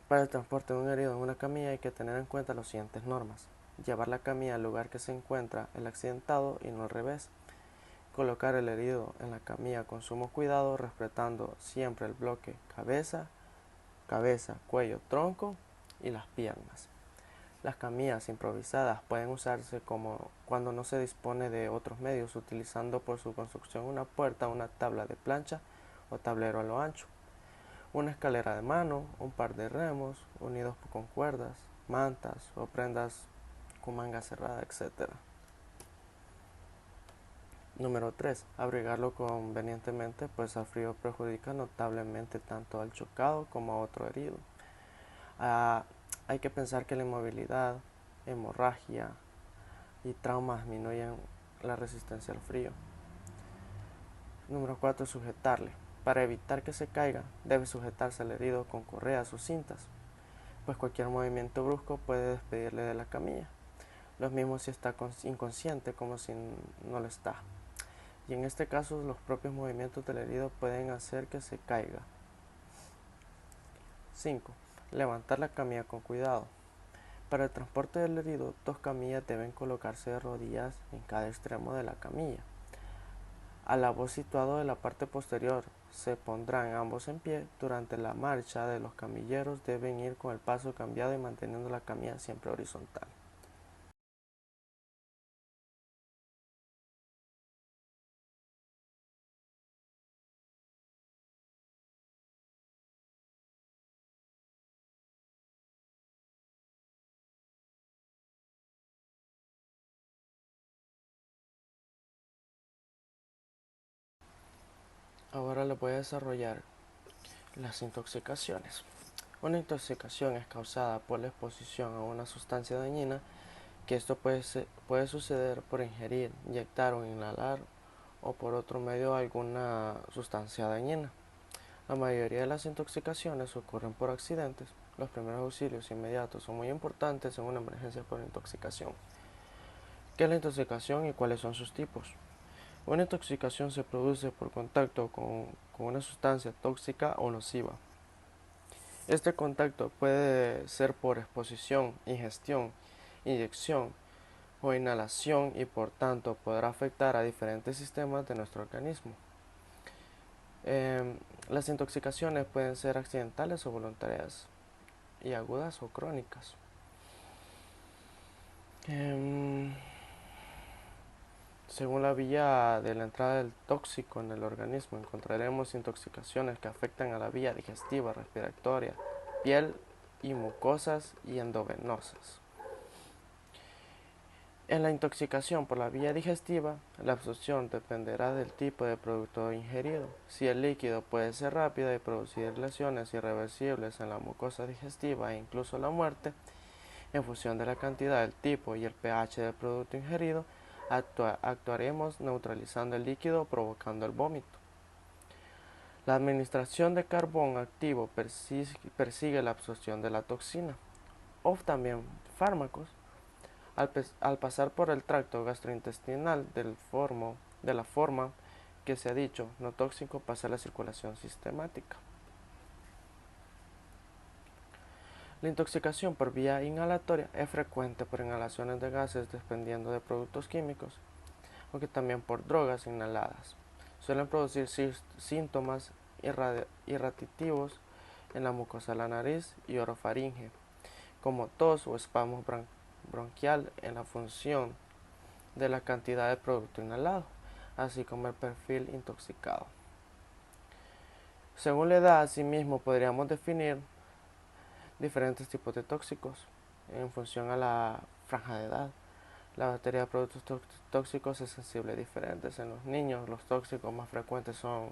Para el transporte de un herido en una camilla hay que tener en cuenta las siguientes normas. Llevar la camilla al lugar que se encuentra el accidentado y no al revés. Colocar el herido en la camilla con sumo cuidado, respetando siempre el bloque cabeza, cuello, tronco y las piernas. Las camillas improvisadas pueden usarse como cuando no se dispone de otros medios, utilizando por su construcción una puerta, una tabla de plancha o tablero a lo ancho, una escalera de mano, un par de remos unidos con cuerdas, mantas o prendas con manga cerrada, etc. Número 3. Abrigarlo convenientemente, pues el frío perjudica notablemente tanto al chocado como a otro herido. Hay que pensar que la inmovilidad, hemorragia y traumas disminuyen la resistencia al frío. Número 4. Sujetarle. Para evitar que se caiga, debe sujetarse al herido con correas o cintas, pues cualquier movimiento brusco puede despedirle de la camilla. Lo mismo si está inconsciente como si no lo está. Y en este caso los propios movimientos del herido pueden hacer que se caiga. 5. Levantar la camilla con cuidado. Para el transporte del herido, dos camillas deben colocarse de rodillas en cada extremo de la camilla. Al la voz situado en la parte posterior se pondrán ambos en pie. Durante la marcha de los camilleros deben ir con el paso cambiado y manteniendo la camilla siempre horizontal. Ahora les voy a desarrollar las intoxicaciones. Una intoxicación es causada por la exposición a una sustancia dañina, que esto puede suceder por ingerir, inyectar o inhalar o por otro medio alguna sustancia dañina. La mayoría de las intoxicaciones ocurren por accidentes. Los primeros auxilios inmediatos son muy importantes en una emergencia por intoxicación. ¿Qué es la intoxicación y cuáles son sus tipos? Una intoxicación se produce por contacto con una sustancia tóxica o nociva. Este contacto puede ser por exposición, ingestión, inyección o inhalación y por tanto podrá afectar a diferentes sistemas de nuestro organismo. Las intoxicaciones pueden ser accidentales o voluntarias y agudas o crónicas. Según la vía de la entrada del tóxico en el organismo, encontraremos intoxicaciones que afectan a la vía digestiva, respiratoria, piel y mucosas y endovenosas. En la intoxicación por la vía digestiva, la absorción dependerá del tipo de producto ingerido. Si el líquido puede ser rápido y producir lesiones irreversibles en la mucosa digestiva e incluso la muerte, en función de la cantidad, el tipo y el pH del producto ingerido, actuaremos neutralizando el líquido provocando el vómito. La administración de carbón activo persigue la absorción de la toxina, o también fármacos. Al pasar por el tracto gastrointestinal de la forma que se ha dicho no tóxico, pasa a la circulación sistemática. La intoxicación por vía inhalatoria es frecuente por inhalaciones de gases desprendiendo de productos químicos, aunque también por drogas inhaladas. Suelen producir síntomas irritativos en la mucosa de la nariz y orofaringe, como tos o espasmo bronquial en la función de la cantidad de producto inhalado, así como el perfil intoxicado. Según la edad, asimismo, podríamos definir diferentes tipos de tóxicos en función a la franja de edad. La batería de productos tóxicos es sensible a diferentes. En los niños, los tóxicos más frecuentes son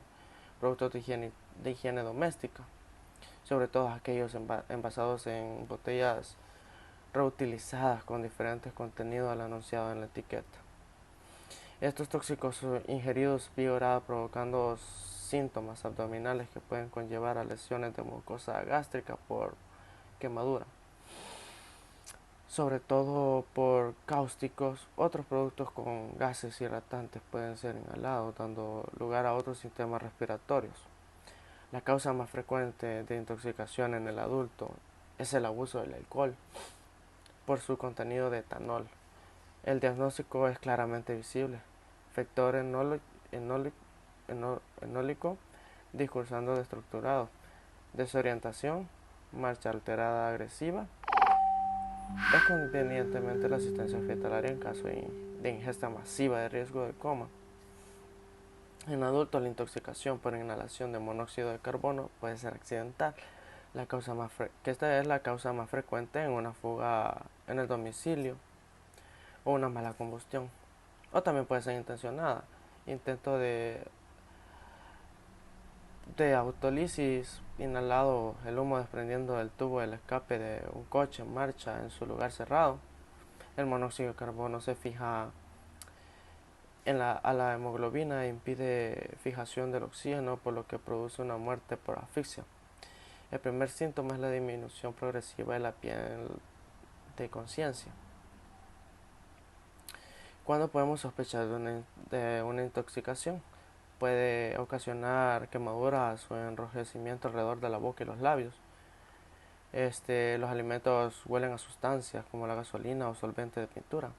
productos de higiene doméstica, sobre todo aquellos envasados en botellas reutilizadas con diferentes contenidos al anunciado en la etiqueta. Estos tóxicos son ingeridos vía oral provocando síntomas abdominales que pueden conllevar a lesiones de mucosa gástrica por quemadura, sobre todo por cáusticos. Otros productos con gases irritantes pueden ser inhalados, dando lugar a otros sistemas respiratorios. La causa más frecuente de intoxicación en el adulto es el abuso del alcohol por su contenido de etanol. El diagnóstico es claramente visible: factor enólico, discursando destructurado, desorientación, marcha alterada agresiva. Es convenientemente la asistencia hospitalaria en caso de ingesta masiva de riesgo de coma. En adultos, la intoxicación por inhalación de monóxido de carbono puede ser accidental, esta es la causa más frecuente en una fuga en el domicilio o una mala combustión, o también puede ser intencionada, intento de autólisis, inhalado, el humo desprendiendo del tubo del escape de un coche en marcha en su lugar cerrado. El monóxido de carbono se fija a la hemoglobina e impide fijación del oxígeno, por lo que produce una muerte por asfixia. El primer síntoma es la disminución progresiva de la piel de conciencia. ¿Cuándo podemos sospechar de una intoxicación? Puede ocasionar quemaduras o enrojecimiento alrededor de la boca y los labios. Los alimentos huelen a sustancias como la gasolina o solvente de pintura.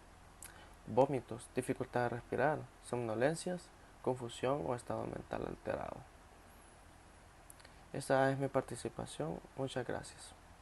Vómitos, dificultad de respirar, somnolencias, confusión o estado mental alterado. Esta es mi participación. Muchas gracias.